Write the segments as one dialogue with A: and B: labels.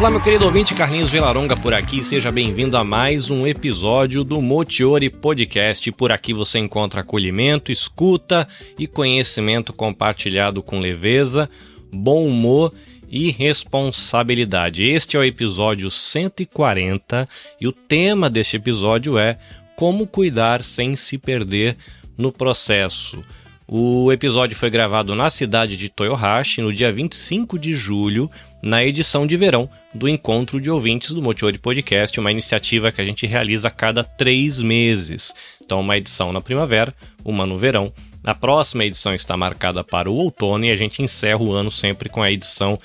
A: Olá, meu querido ouvinte, Carlinhos Villaronga por aqui, seja bem-vindo a mais um episódio do Motiori Podcast. Por aqui você encontra acolhimento, escuta e conhecimento compartilhado com leveza, bom humor e responsabilidade. Este é o episódio 140 e o tema deste episódio é como cuidar sem se perder no processo. O episódio foi gravado na cidade de Toyohashi no dia 25 de julho, na edição de verão do Encontro de Ouvintes do Motiori Podcast, uma iniciativa que a gente realiza a cada 3 meses. Então, uma edição na primavera, uma no verão. A próxima edição está marcada para o outono e a gente encerra o ano sempre com a edição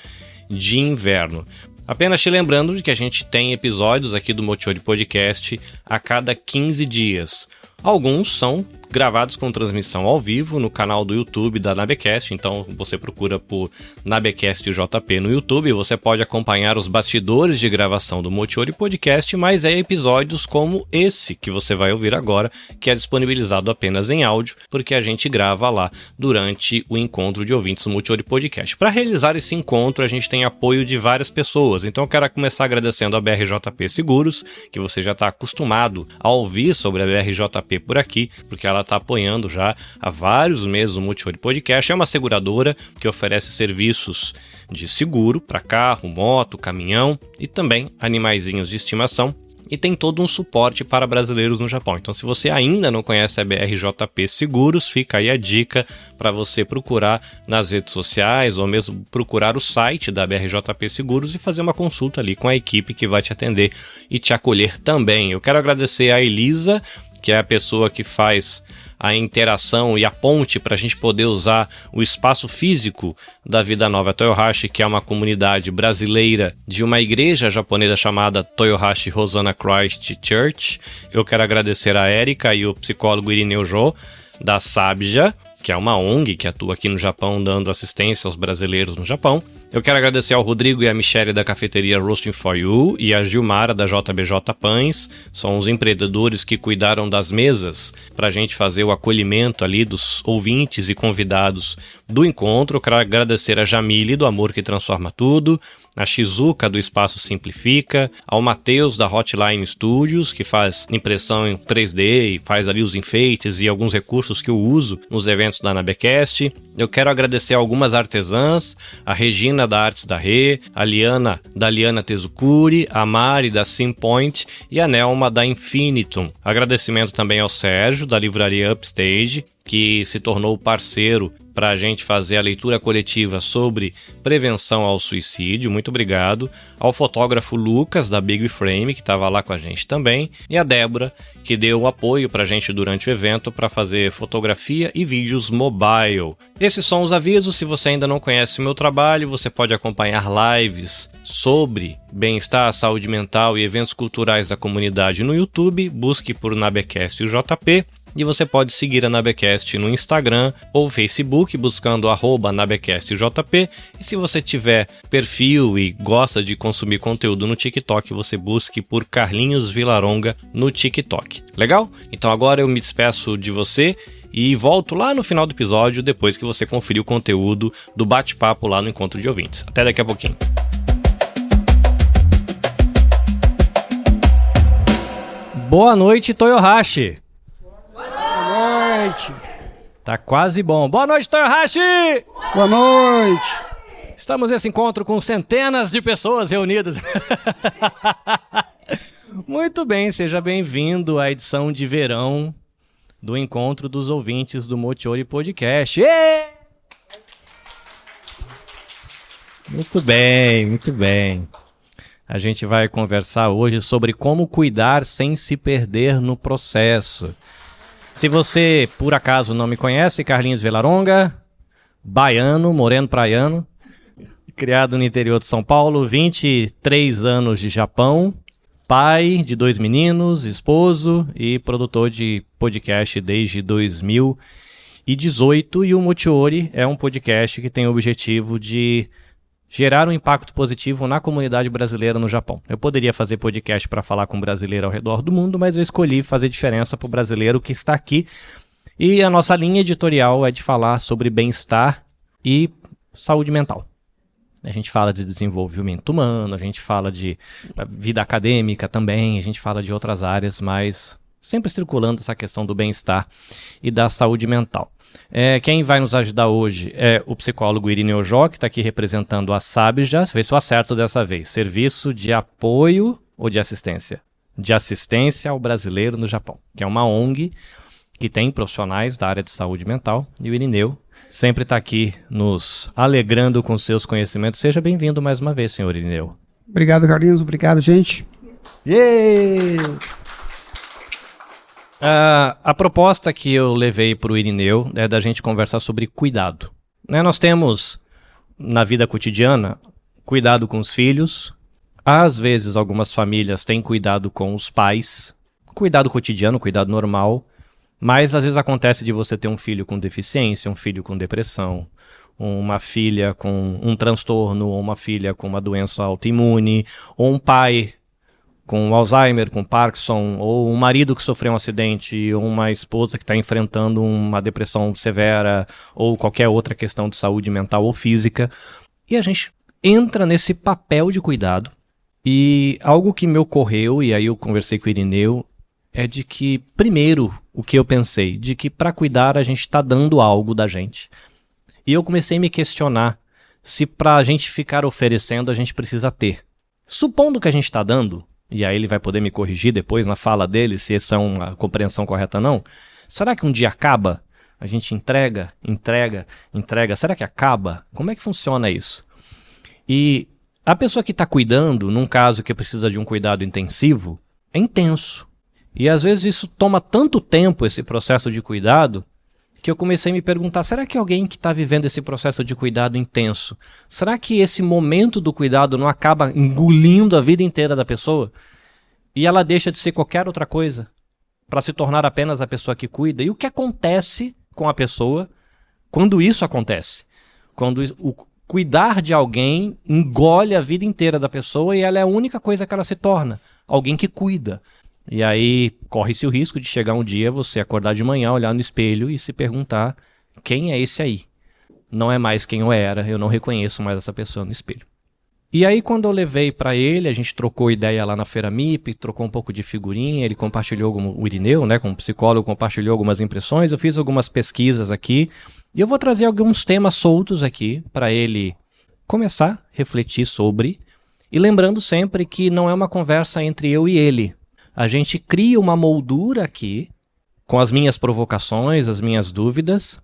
A: de inverno. Apenas te lembrando de que a gente tem episódios aqui do Motiori Podcast a cada 15 dias. Alguns são gravados com transmissão ao vivo no canal do YouTube da Nabecast, então você procura por Nabecast JP no YouTube, você pode acompanhar os bastidores de gravação do Motiori Podcast, mas é episódios como esse que você vai ouvir agora, que é disponibilizado apenas em áudio, porque a gente grava lá durante o encontro de ouvintes do Motiori Podcast. Para realizar esse encontro, a gente tem apoio de várias pessoas, então eu quero começar agradecendo a BRJP Seguros, que você já está acostumado a ouvir sobre a BRJP por aqui, porque ela está apoiando já há vários meses o Motiori Podcast. É uma seguradora que oferece serviços de seguro para carro, moto, caminhão e também animaizinhos de estimação. E tem todo um suporte para brasileiros no Japão. Então, se você ainda não conhece a BRJP Seguros, fica aí a dica para você procurar nas redes sociais ou mesmo procurar o site da BRJP Seguros e fazer uma consulta ali com a equipe que vai te atender e te acolher também. Eu quero agradecer a Elisa, que é a pessoa que faz a interação e a ponte para a gente poder usar o espaço físico da Vida Nova Toyohashi, que é uma comunidade brasileira de uma igreja japonesa chamada Toyohashi Hosanna Christ Church. Eu quero agradecer a Erika e o psicólogo Irineu Jô, da Sabja, que é uma ONG que atua aqui no Japão dando assistência aos brasileiros no Japão. Eu quero agradecer ao Rodrigo e a Michele da cafeteria Roasting for You e a Gilmara da JBJ Pães. São os empreendedores que cuidaram das mesas para a gente fazer o acolhimento ali dos ouvintes e convidados do encontro. Eu quero agradecer a Jamile do Amor que Transforma Tudo, a Shizuka do Espaço Simplifica, ao Matheus da Hotline Studios, que faz impressão em 3D e faz ali os enfeites e alguns recursos que eu uso nos eventos da Nabecast. Eu quero agradecer a algumas artesãs, a Regina da Artes da Rê, a Liana da Liana Tezukuri, a Mari da Simpoint e a Nelma da Infinitum. Agradecimento também ao Sérgio da livraria Upstage, que se tornou parceiro para a gente fazer a leitura coletiva sobre prevenção ao suicídio. Muito obrigado. Ao fotógrafo Lucas, da Big Frame, que estava lá com a gente também. E a Débora, que deu apoio para a gente durante o evento para fazer fotografia e vídeos mobile. Esses são os avisos. Se você ainda não conhece o meu trabalho, você pode acompanhar lives sobre bem-estar, saúde mental e eventos culturais da comunidade no YouTube. Busque por Nabecast JP. E você pode seguir a Nabecast no Instagram ou Facebook, buscando @NabecastJP. E se você tiver perfil e gosta de consumir conteúdo no TikTok, você busque por Carlinhos Villaronga no TikTok. Legal? Então agora eu me despeço de você e volto lá no final do episódio, depois que você conferir o conteúdo do bate-papo lá no Encontro de Ouvintes. Até daqui a pouquinho. Boa noite, Toyohashi!
B: Boa noite.
A: Tá quase bom. Boa noite, Toyohashi!
B: Boa noite.
A: Estamos nesse encontro com centenas de pessoas reunidas. Muito bem, seja bem-vindo à edição de verão do Encontro dos Ouvintes do Motiori Podcast. Muito bem, muito bem. A gente vai conversar hoje sobre como cuidar sem se perder no processo. Se você, por acaso, não me conhece, Carlinhos Villaronga, baiano, moreno praiano, criado no interior de São Paulo, 23 anos de Japão, pai de 2 meninos, esposo e produtor de podcast desde 2018. E o Motiori é um podcast que tem o objetivo de gerar um impacto positivo na comunidade brasileira no Japão. Eu poderia fazer podcast para falar com brasileiro ao redor do mundo, mas eu escolhi fazer diferença para o brasileiro que está aqui. E a nossa linha editorial é de falar sobre bem-estar e saúde mental. A gente fala de desenvolvimento humano, a gente fala de vida acadêmica também, a gente fala de outras áreas, mas sempre circulando essa questão do bem-estar e da saúde mental. Quem vai nos ajudar hoje é o psicólogo Irineu Jó, que está aqui representando a Sabja, vê se eu acerto dessa vez, Serviço de Apoio ou de Assistência? De Assistência ao Brasileiro no Japão, que é uma ONG que tem profissionais da área de saúde mental, e o Irineu sempre está aqui nos alegrando com seus conhecimentos. Seja bem-vindo mais uma vez, senhor Irineu.
B: Obrigado, Carlinhos. Obrigado, gente.
A: Yeah! A proposta que eu levei para o Irineu é da gente conversar sobre cuidado. Nós temos, na vida cotidiana, cuidado com os filhos. Às vezes, algumas famílias têm cuidado com os pais. Cuidado cotidiano, cuidado normal. Mas às vezes acontece de você ter um filho com deficiência, um filho com depressão, uma filha com um transtorno, ou uma filha com uma doença autoimune, ou um pai com Alzheimer, com Parkinson, ou um marido que sofreu um acidente, ou uma esposa que está enfrentando uma depressão severa, ou qualquer outra questão de saúde mental ou física. E a gente entra nesse papel de cuidado. E algo que me ocorreu, e aí eu conversei com o Irineu, é de que, primeiro, o que eu pensei, de que para cuidar a gente está dando algo da gente. E eu comecei a me questionar se para a gente ficar oferecendo a gente precisa ter. Supondo que a gente está dando, e aí ele vai poder me corrigir depois na fala dele, se essa é uma compreensão correta ou não, será que um dia acaba? A gente entrega, será que acaba? Como é que funciona isso? E a pessoa que está cuidando, num caso que precisa de um cuidado intensivo, é intenso. E às vezes isso toma tanto tempo, esse processo de cuidado, que eu comecei a me perguntar, será que alguém que está vivendo esse processo de cuidado intenso, será que esse momento do cuidado não acaba engolindo a vida inteira da pessoa? E ela deixa de ser qualquer outra coisa para se tornar apenas a pessoa que cuida? E o que acontece com a pessoa quando isso acontece? Quando o cuidar de alguém engole a vida inteira da pessoa e ela é a única coisa que ela se torna, alguém que cuida. E aí corre-se o risco de chegar um dia você acordar de manhã, olhar no espelho e se perguntar, quem é esse aí? Não é mais quem eu era, eu não reconheço mais essa pessoa no espelho. E aí quando eu levei para ele, a gente trocou ideia lá na Feira MIP, trocou um pouco de figurinha, ele compartilhou, o Irineu, como psicólogo, compartilhou algumas impressões, eu fiz algumas pesquisas aqui, e eu vou trazer alguns temas soltos aqui para ele começar a refletir sobre, e lembrando sempre que não é uma conversa entre eu e ele. A gente cria uma moldura aqui, com as minhas provocações, as minhas dúvidas.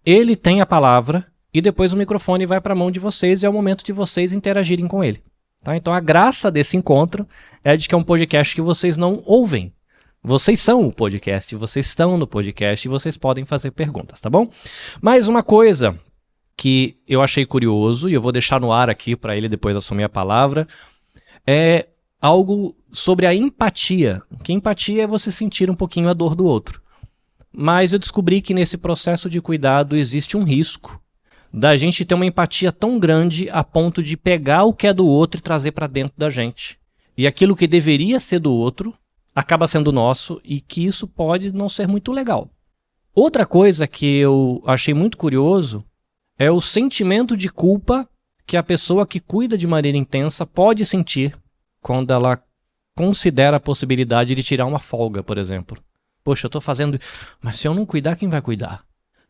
A: Ele tem a palavra e depois o microfone vai para a mão de vocês e é o momento de vocês interagirem com ele. Tá? Então a graça desse encontro é de que é um podcast que vocês não ouvem. Vocês são o podcast, vocês estão no podcast e vocês podem fazer perguntas, tá bom? Mais uma coisa que eu achei curioso e eu vou deixar no ar aqui para ele depois assumir a palavra, é algo sobre a empatia, que empatia é você sentir um pouquinho a dor do outro. Mas eu descobri que nesse processo de cuidado existe um risco da gente ter uma empatia tão grande a ponto de pegar o que é do outro e trazer para dentro da gente. E aquilo que deveria ser do outro acaba sendo nosso e que isso pode não ser muito legal. Outra coisa que eu achei muito curioso é o sentimento de culpa que a pessoa que cuida de maneira intensa pode sentir quando ela considera a possibilidade de tirar uma folga, por exemplo. Poxa, eu estou fazendo... Mas se eu não cuidar, quem vai cuidar?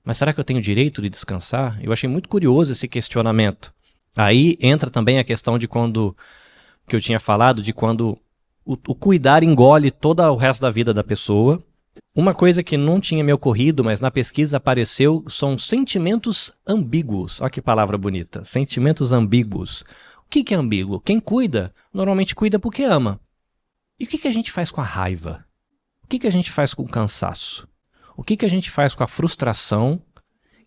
A: Mas será que eu tenho o direito de descansar? Eu achei muito curioso esse questionamento. Aí entra também a questão de quando... que eu tinha falado, de quando o cuidar engole todo o resto da vida da pessoa. Uma coisa que não tinha me ocorrido, mas na pesquisa apareceu, são sentimentos ambíguos. Olha que palavra bonita. Sentimentos ambíguos. O que é ambíguo? Quem cuida, normalmente cuida porque ama. E o que a gente faz com a raiva? O que a gente faz com o cansaço? O que a gente faz com a frustração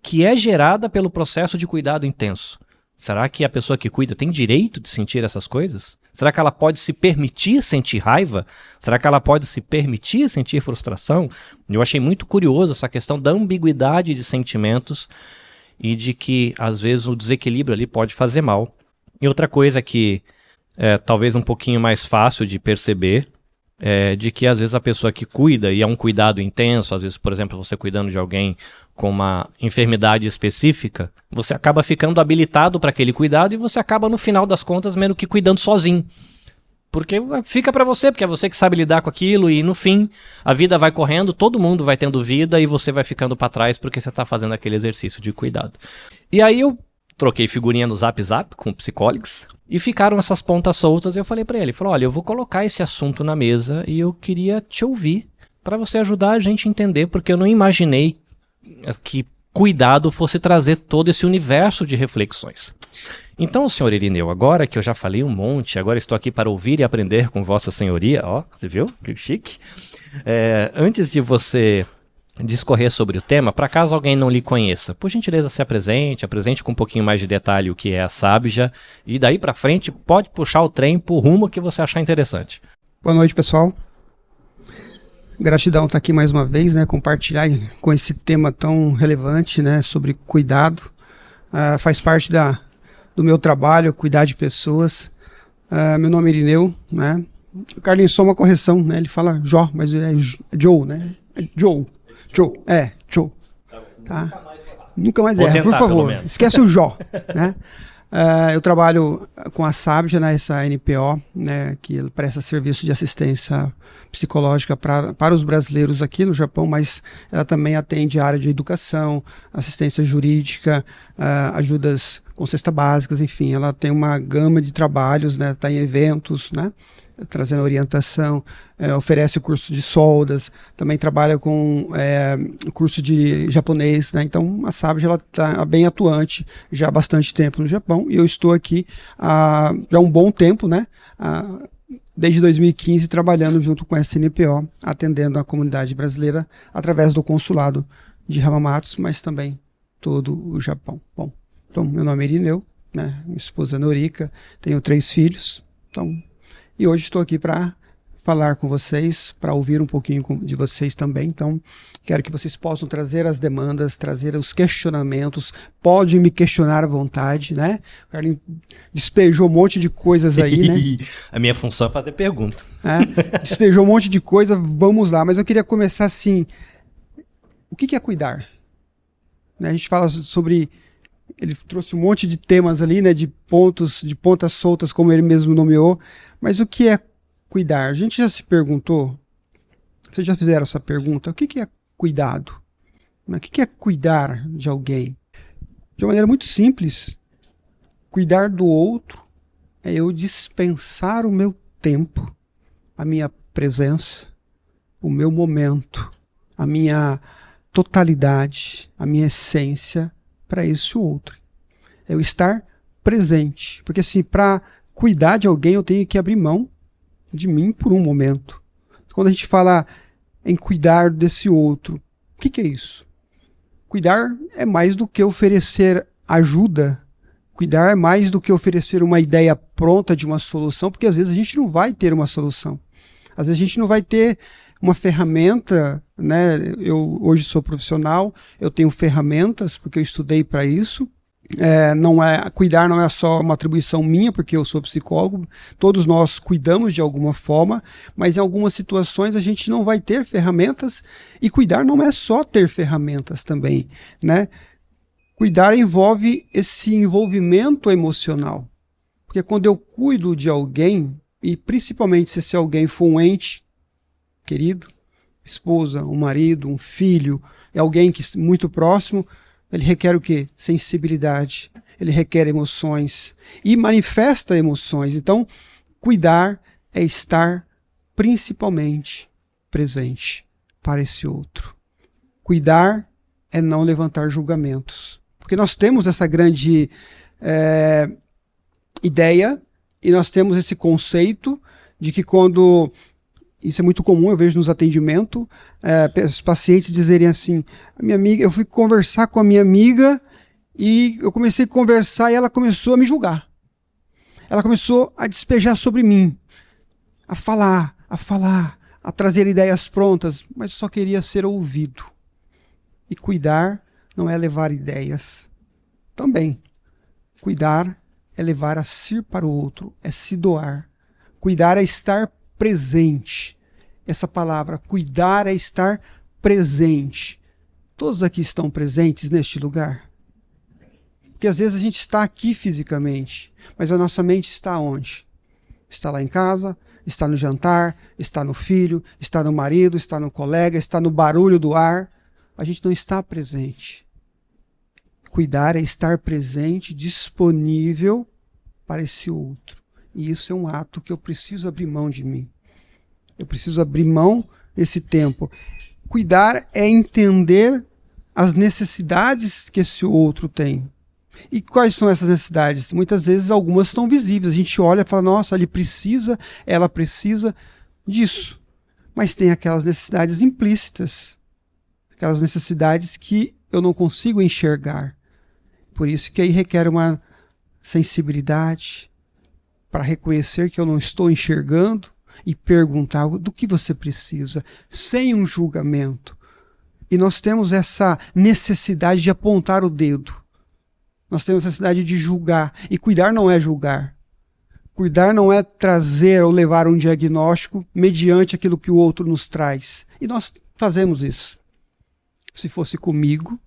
A: que é gerada pelo processo de cuidado intenso? Será que a pessoa que cuida tem direito de sentir essas coisas? Será que ela pode se permitir sentir raiva? Será que ela pode se permitir sentir frustração? Eu achei muito curioso essa questão da ambiguidade de sentimentos e de que, às vezes, o desequilíbrio ali pode fazer mal. E outra coisa que é talvez um pouquinho mais fácil de perceber de que às vezes a pessoa que cuida, e é um cuidado intenso, às vezes, por exemplo, você cuidando de alguém com uma enfermidade específica, você acaba ficando habilitado para aquele cuidado e você acaba, no final das contas, meio que cuidando sozinho. Porque fica pra você, porque é você que sabe lidar com aquilo e no fim a vida vai correndo, todo mundo vai tendo vida e você vai ficando pra trás porque você tá fazendo aquele exercício de cuidado. E aí eu troquei figurinha no Zap com psicólogos e ficaram essas pontas soltas e eu falei pra ele, olha, eu vou colocar esse assunto na mesa e eu queria te ouvir pra você ajudar a gente a entender, porque eu não imaginei que cuidado fosse trazer todo esse universo de reflexões. Então, senhor Irineu, agora que eu já falei um monte, agora estou aqui para ouvir e aprender com vossa senhoria, ó, você viu? Que chique. Antes de você discorrer sobre o tema, para caso alguém não lhe conheça, por gentileza se apresente com um pouquinho mais de detalhe o que é a Sabja, e daí para frente pode puxar o trem pro rumo que você achar interessante.
B: Boa noite, pessoal. Gratidão estar aqui mais uma vez, né, compartilhar com esse tema tão relevante, né, sobre cuidado. Faz parte do meu trabalho, cuidar de pessoas. Meu nome é Irineu, né? O Carlinhos, só uma correção, né? Ele fala Jó, mas é Joe, né? É Joe. Tá? Nunca mais erra, por favor. Esquece o Jó, né? Eu trabalho com a Sabja, né, essa NPO, né, que presta serviço de assistência psicológica para os brasileiros aqui no Japão, mas ela também atende a área de educação, assistência jurídica, ajudas com cesta básicas, enfim, ela tem uma gama de trabalhos, né, está em eventos, né, trazendo orientação, oferece curso de soldas, também trabalha com curso de japonês, né? Então a Sabja ela está bem atuante já há bastante tempo no Japão e eu estou aqui já há um bom tempo, né? Desde 2015 trabalhando junto com a SNPO, atendendo a comunidade brasileira através do consulado de Hamamatsu, mas também todo o Japão. Bom, então meu nome é Irineu, né? Minha esposa é Norika, tenho 3 filhos, e hoje estou aqui para falar com vocês, para ouvir um pouquinho de vocês também. Então, quero que vocês possam trazer as demandas, trazer os questionamentos. Podem me questionar à vontade, né? O Carlinhos despejou um monte de coisas aí, né?
A: A minha função é fazer pergunta.
B: Despejou um monte de coisa, vamos lá. Mas eu queria começar assim. O que é cuidar? Né? A gente fala sobre... Ele trouxe um monte de temas ali, né? De pontas soltas, como ele mesmo nomeou. Mas o que é cuidar? A gente já se perguntou, vocês já fizeram essa pergunta, o que é cuidado? O que é cuidar de alguém? De uma maneira muito simples, cuidar do outro é eu dispensar o meu tempo, a minha presença, o meu momento, a minha totalidade, a minha essência para esse outro. É eu estar presente, porque assim, para cuidar de alguém, eu tenho que abrir mão de mim por um momento. Quando a gente fala em cuidar desse outro, o que é isso? Cuidar é mais do que oferecer ajuda. Cuidar é mais do que oferecer uma ideia pronta de uma solução, porque às vezes a gente não vai ter uma solução. Às vezes a gente não vai ter uma ferramenta, né? Eu hoje sou profissional, eu tenho ferramentas, porque eu estudei para isso. Cuidar não é só uma atribuição minha, porque eu sou psicólogo, todos nós cuidamos de alguma forma, mas em algumas situações a gente não vai ter ferramentas, e cuidar não é só ter ferramentas também, né? Cuidar envolve esse envolvimento emocional, porque quando eu cuido de alguém, e principalmente se esse alguém for um ente querido, esposa, um marido, um filho, é alguém que muito próximo, ele requer o quê? Sensibilidade. Ele requer emoções. E manifesta emoções. Então, cuidar é estar principalmente presente para esse outro. Cuidar é não levantar julgamentos. Porque nós temos essa grande ideia e nós temos esse conceito de que quando... Isso é muito comum, eu vejo nos atendimentos, os pacientes dizerem assim, minha amiga, eu fui conversar com a minha amiga e eu comecei a conversar e ela começou a me julgar. Ela começou a despejar sobre mim, a falar, a trazer ideias prontas, mas eu só queria ser ouvido. E cuidar não é levar ideias. Também. Cuidar é levar a si para o outro, é se doar. Cuidar é estar presente. essa palavra. Cuidar é estar presente. Todos aqui estão presentes neste lugar? Porque às vezes a gente está aqui fisicamente, mas a nossa mente está onde? Está lá em casa, está no jantar, está no filho, está no marido, está no colega, está no barulho do ar. A gente não está presente. Cuidar é estar presente, disponível para esse outro. E isso é um ato que eu preciso abrir mão de mim. Eu preciso abrir mão desse tempo. Cuidar é entender as necessidades que esse outro tem. E quais são essas necessidades? Muitas vezes algumas estão visíveis. A gente olha e fala, nossa, ele precisa, ela precisa disso. Mas tem aquelas necessidades implícitas. Aquelas necessidades que eu não consigo enxergar. Por isso que aí requer uma sensibilidade para reconhecer que eu não estou enxergando e perguntar do que você precisa, sem um julgamento. E nós temos essa necessidade de apontar o dedo. Nós temos necessidade de julgar. E cuidar não é julgar. Cuidar não é trazer ou levar um diagnóstico mediante aquilo que o outro nos traz. E nós fazemos isso. Se fosse comigo,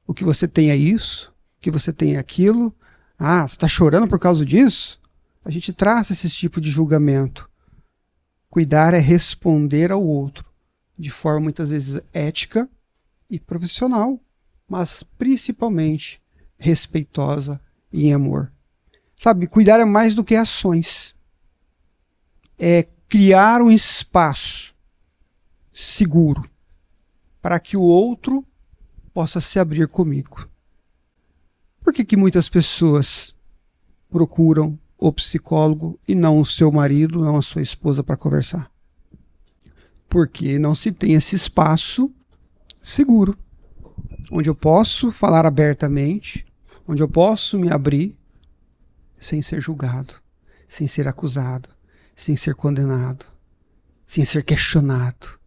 B: o que você tem é isso, o que você tem é aquilo. Ah, você está chorando por causa disso? A gente traça esse tipo de julgamento. Cuidar é responder ao outro de forma muitas vezes ética e profissional, mas principalmente respeitosa e em amor. Sabe, cuidar é mais do que ações. É criar um espaço seguro para que o outro possa se abrir comigo. Por que muitas pessoas procuram o psicólogo e não o seu marido, não a sua esposa para conversar? Porque não se tem esse espaço seguro, onde eu posso falar abertamente, onde eu posso me abrir sem ser julgado, sem ser acusado, sem ser condenado, sem ser questionado.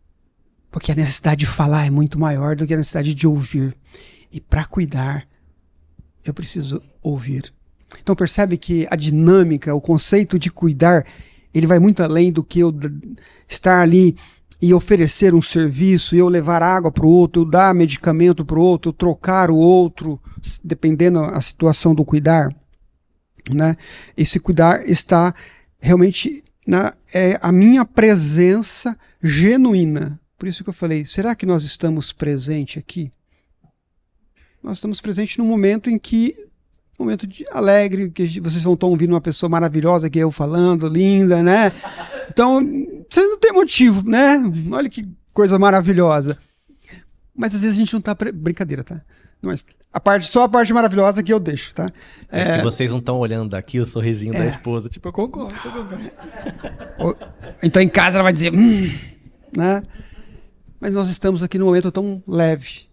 B: Porque a necessidade de falar é muito maior do que a necessidade de ouvir. E para cuidar, eu preciso ouvir. Então percebe que a dinâmica, o conceito de cuidar, ele vai muito além do que eu estar ali e oferecer um serviço, eu levar água para o outro, eu dar medicamento para o outro, eu trocar o outro, dependendo da situação do cuidar. Né? Esse cuidar está realmente a minha presença genuína. Por isso que eu falei, será que nós estamos presentes aqui? Nós estamos presentes num momento em que, momento alegre, que vocês vão estar ouvindo uma pessoa maravilhosa que eu falando, linda, né? Então, você não tem motivo, né? Olha que coisa maravilhosa. Mas às vezes a gente não tá... Brincadeira, tá? Mas só a parte maravilhosa que eu deixo, tá?
A: É que vocês não estão olhando daqui o sorrisinho da esposa. Tipo, eu concordo.
B: Então em casa ela vai dizer... né? Mas nós estamos aqui num momento tão leve.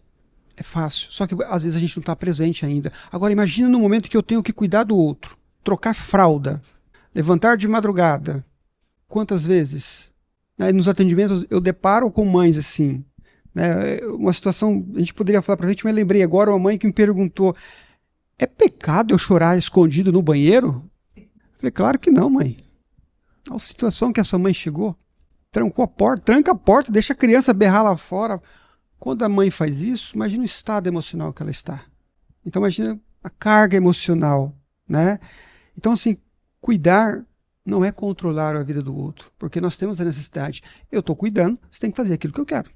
B: É fácil. Só que às vezes a gente não está presente ainda. Agora imagina no momento que eu tenho que cuidar do outro. Trocar fralda. Levantar de madrugada. Quantas vezes? Nos atendimentos eu deparo com mães assim. Né? Uma situação, a gente poderia falar pra frente, mas lembrei agora uma mãe que me perguntou: é pecado eu chorar escondido no banheiro? Eu falei, claro que não, mãe. Olha a situação que essa mãe chegou. Trancou a porta, tranca a porta, deixa a criança berrar lá fora. Quando a mãe faz isso, imagina o estado emocional que ela está. Então imagina a carga emocional, né? Então assim, cuidar não é controlar a vida do outro, porque nós temos a necessidade. Eu estou cuidando, você tem que fazer aquilo que eu quero.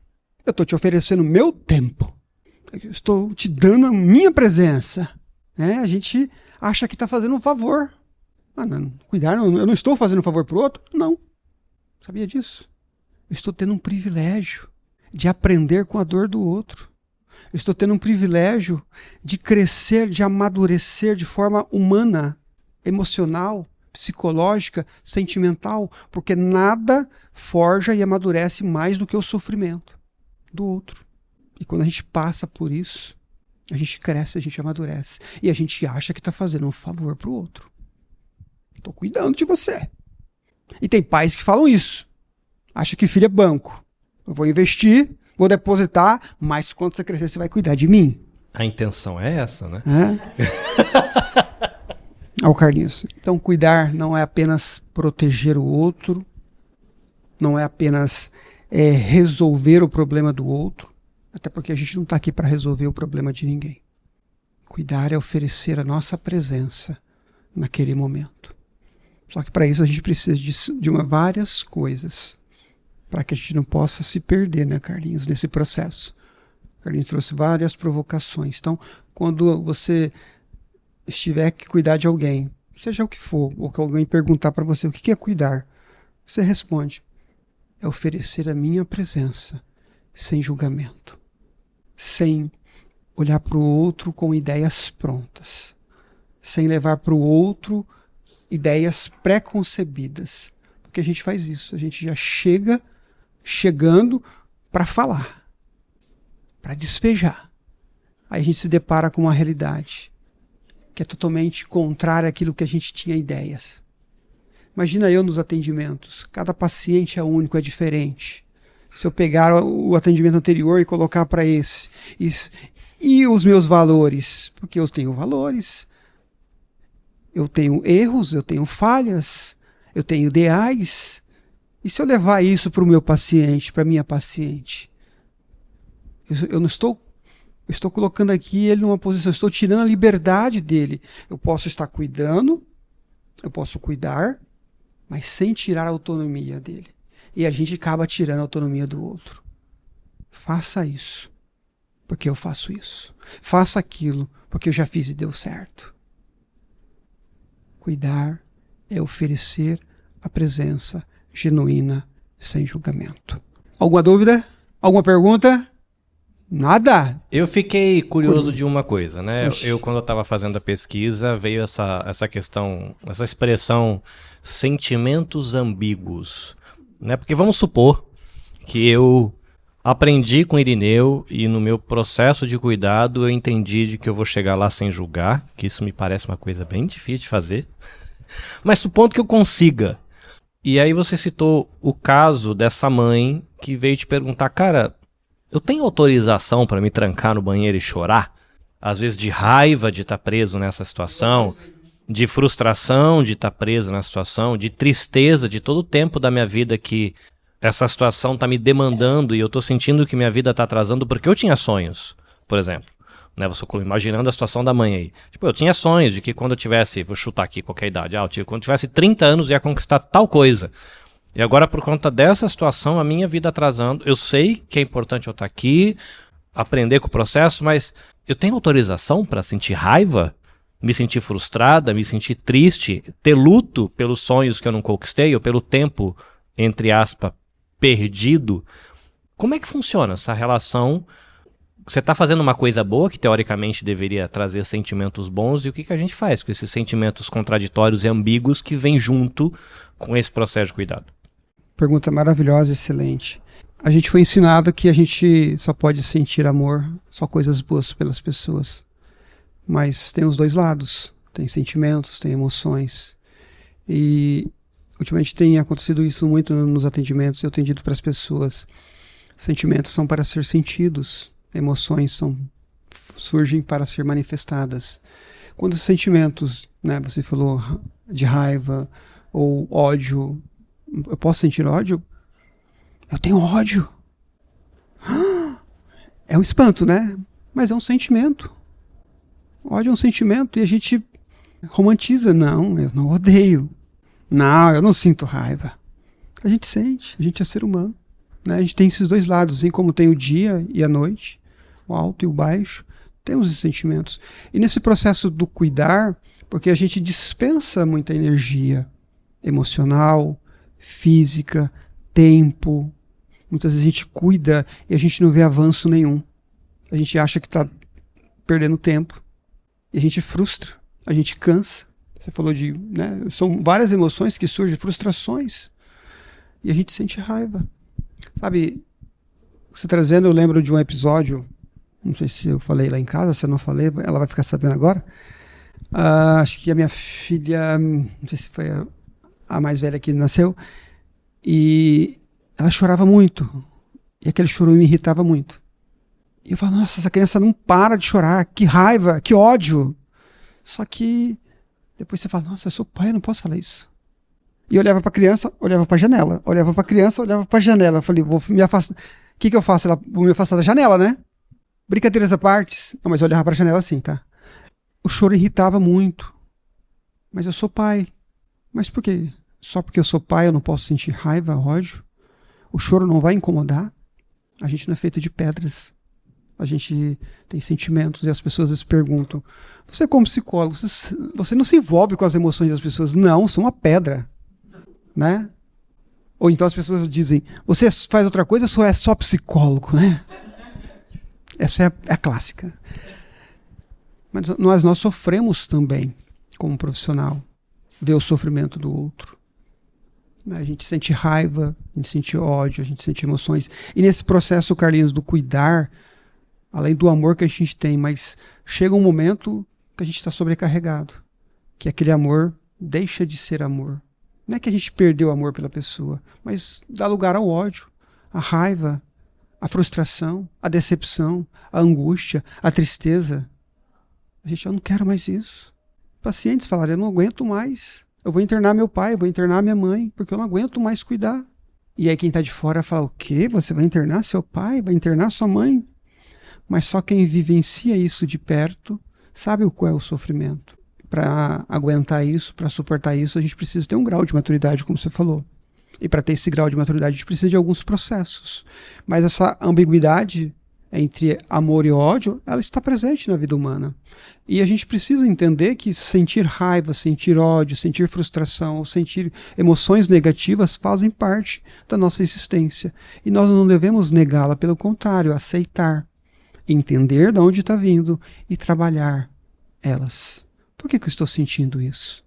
B: Eu estou te oferecendo o meu tempo. Eu estou te dando a minha presença. Né? A gente acha que está fazendo um favor. Não, cuidar, eu não estou fazendo um favor para o outro? Não. Sabia disso? Eu estou tendo um privilégio de aprender com a dor do outro. Eu estou tendo um privilégio de crescer, de amadurecer de forma humana, emocional, psicológica, sentimental, porque nada forja e amadurece mais do que o sofrimento do outro. E quando a gente passa por isso, a gente cresce, a gente amadurece. E a gente acha que está fazendo um favor para o outro. Estou cuidando de você. E tem pais que falam isso. Acha que filho é banco. Eu vou investir, vou depositar, mas quando você crescer, você vai cuidar de mim.
A: A intenção é essa, né?
B: Olha o Carlinhos. Então, cuidar não é apenas proteger o outro, não é apenas resolver o problema do outro, até porque a gente não está aqui para resolver o problema de ninguém. Cuidar é oferecer a nossa presença naquele momento. Só que para isso a gente precisa de várias coisas, para que a gente não possa se perder, né, Carlinhos, nesse processo. Carlinhos trouxe várias provocações. Então, quando você estiver que cuidar de alguém, seja o que for, ou que alguém perguntar para você o que é cuidar, você responde: é oferecer a minha presença, sem julgamento, sem olhar para o outro com ideias prontas, sem levar para o outro ideias pré-concebidas, porque a gente faz isso, a gente já chegando para falar, para despejar. Aí a gente se depara com uma realidade que é totalmente contrária àquilo que a gente tinha ideias. Imagina eu nos atendimentos, cada paciente é único, é diferente. Se eu pegar o atendimento anterior e colocar para esse, e os meus valores, porque eu tenho valores, eu tenho erros, eu tenho falhas, eu tenho ideais. E se eu levar isso para o meu paciente, para a minha paciente, eu estou colocando aqui ele numa posição, eu estou tirando a liberdade dele. Eu posso estar cuidando, eu posso cuidar, mas sem tirar a autonomia dele. E a gente acaba tirando a autonomia do outro. Faça isso, porque eu faço isso. Faça aquilo, porque eu já fiz e deu certo. Cuidar é oferecer a presença genuína, sem julgamento. Alguma dúvida? Alguma pergunta? Nada?
A: Eu fiquei curioso de uma coisa, né? Quando eu estava fazendo a pesquisa, veio essa questão, essa expressão sentimentos ambíguos, né? Porque vamos supor que eu aprendi com o Irineu e no meu processo de cuidado eu entendi de que eu vou chegar lá sem julgar, que isso me parece uma coisa bem difícil de fazer, mas supondo que eu consiga. E aí você citou o caso dessa mãe que veio te perguntar: cara, eu tenho autorização para me trancar no banheiro e chorar? Às vezes de raiva de estar preso nessa situação, de frustração de estar preso nessa situação, de tristeza de todo o tempo da minha vida que essa situação está me demandando e eu estou sentindo que minha vida está atrasando porque eu tinha sonhos, por exemplo. Né, você imaginando a situação da mãe aí. Tipo, eu tinha sonhos de que quando eu tivesse, vou chutar aqui qualquer idade, quando eu tivesse 30 anos eu ia conquistar tal coisa. E agora, por conta dessa situação, a minha vida atrasando, eu sei que é importante eu estar aqui, aprender com o processo, mas eu tenho autorização para sentir raiva, me sentir frustrada, me sentir triste, ter luto pelos sonhos que eu não conquistei, ou pelo tempo, entre aspas, perdido? Como é que funciona essa relação? Você está fazendo uma coisa boa, que teoricamente deveria trazer sentimentos bons, e o que a gente faz com esses sentimentos contraditórios e ambíguos que vêm junto com esse processo de cuidado?
B: Pergunta maravilhosa, excelente. A gente foi ensinado que a gente só pode sentir amor, só coisas boas pelas pessoas. Mas tem os dois lados, tem sentimentos, tem emoções. E ultimamente tem acontecido isso muito nos atendimentos, eu tenho dito para as pessoas: sentimentos são para ser sentidos, emoções surgem para ser manifestadas. Quando os sentimentos, né, você falou de raiva ou ódio, eu posso sentir ódio? Eu tenho ódio. É um espanto, né? Mas é um sentimento. Ódio é um sentimento e a gente romantiza. Não, eu não odeio. Não, eu não sinto raiva. A gente sente, a gente é ser humano. Né? A gente tem esses dois lados, assim como tem o dia e a noite, o alto e o baixo, temos esses sentimentos. E nesse processo do cuidar, porque a gente dispensa muita energia emocional, física, tempo. Muitas vezes a gente cuida e a gente não vê avanço nenhum. A gente acha que está perdendo tempo. E a gente frustra, a gente cansa. Você falou de... né, são várias emoções que surgem, frustrações. E a gente sente raiva. Sabe, você trazendo, eu lembro de um episódio, não sei se eu falei lá em casa, se eu não falei, ela vai ficar sabendo agora. Acho que a minha filha, não sei se foi a mais velha que nasceu, e ela chorava muito. E aquele choro me irritava muito. E eu falo: nossa, essa criança não para de chorar, que raiva, que ódio. Só que depois você fala: nossa, eu sou pai, eu não posso falar isso. E eu olhava pra criança, olhava pra janela. Olhava pra criança, olhava pra janela. Eu falei, vou me afastar. O que eu faço? Vou me afastar da janela, né? Brincadeiras à parte. Não, mas eu olhava pra janela assim, tá? O choro irritava muito. Mas eu sou pai. Mas por quê? Só porque eu sou pai eu não posso sentir raiva, ódio? O choro não vai incomodar? A gente não é feito de pedras. A gente tem sentimentos e as pessoas às vezes perguntam, você como psicólogo, você não se envolve com as emoções das pessoas? Não, sou uma pedra. Né? Ou então as pessoas dizem, você faz outra coisa ou é só psicólogo, né? Essa é a clássica. Mas nós sofremos também como profissional, ver o sofrimento do outro. A gente sente raiva, a gente sente ódio, a gente sente emoções. E nesse processo, Carlinhos, do cuidar, além do amor que a gente tem, mas chega um momento que a gente está sobrecarregado, que aquele amor deixa de ser amor. Não é que a gente perdeu o amor pela pessoa, mas dá lugar ao ódio, à raiva, à frustração, à decepção, à angústia, à tristeza. A gente, eu não quero mais isso. Pacientes falaram, eu não aguento mais. Eu vou internar meu pai, eu vou internar minha mãe, porque eu não aguento mais cuidar. E aí quem está de fora fala, o quê? Você vai internar seu pai? Vai internar sua mãe? Mas só quem vivencia isso de perto sabe o qual é o sofrimento. Para aguentar isso, para suportar isso, a gente precisa ter um grau de maturidade, como você falou. E para ter esse grau de maturidade, a gente precisa de alguns processos. Mas essa ambiguidade entre amor e ódio, ela está presente na vida humana. E a gente precisa entender que sentir raiva, sentir ódio, sentir frustração, sentir emoções negativas fazem parte da nossa existência. E nós não devemos negá-la, pelo contrário, aceitar, entender de onde está vindo e trabalhar elas. Por que eu estou sentindo isso?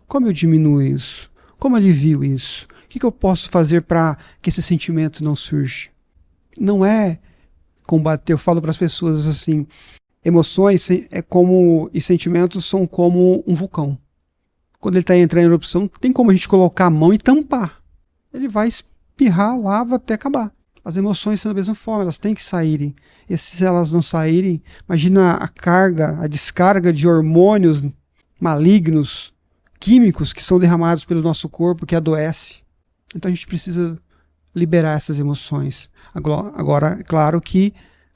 B: Como eu diminuo isso? Como eu alivio isso? O que eu posso fazer para que esse sentimento não surja? Não é combater, eu falo para as pessoas assim, emoções e sentimentos são como um vulcão. Quando ele está entrando em erupção, não tem como a gente colocar a mão e tampar. Ele vai espirrar lava até acabar. As emoções são da mesma forma, elas têm que saírem. E se elas não saírem, imagina a carga, a descarga de hormônios malignos, químicos que são derramados pelo nosso corpo, que adoece. Então a gente precisa liberar essas emoções. Agora, é claro que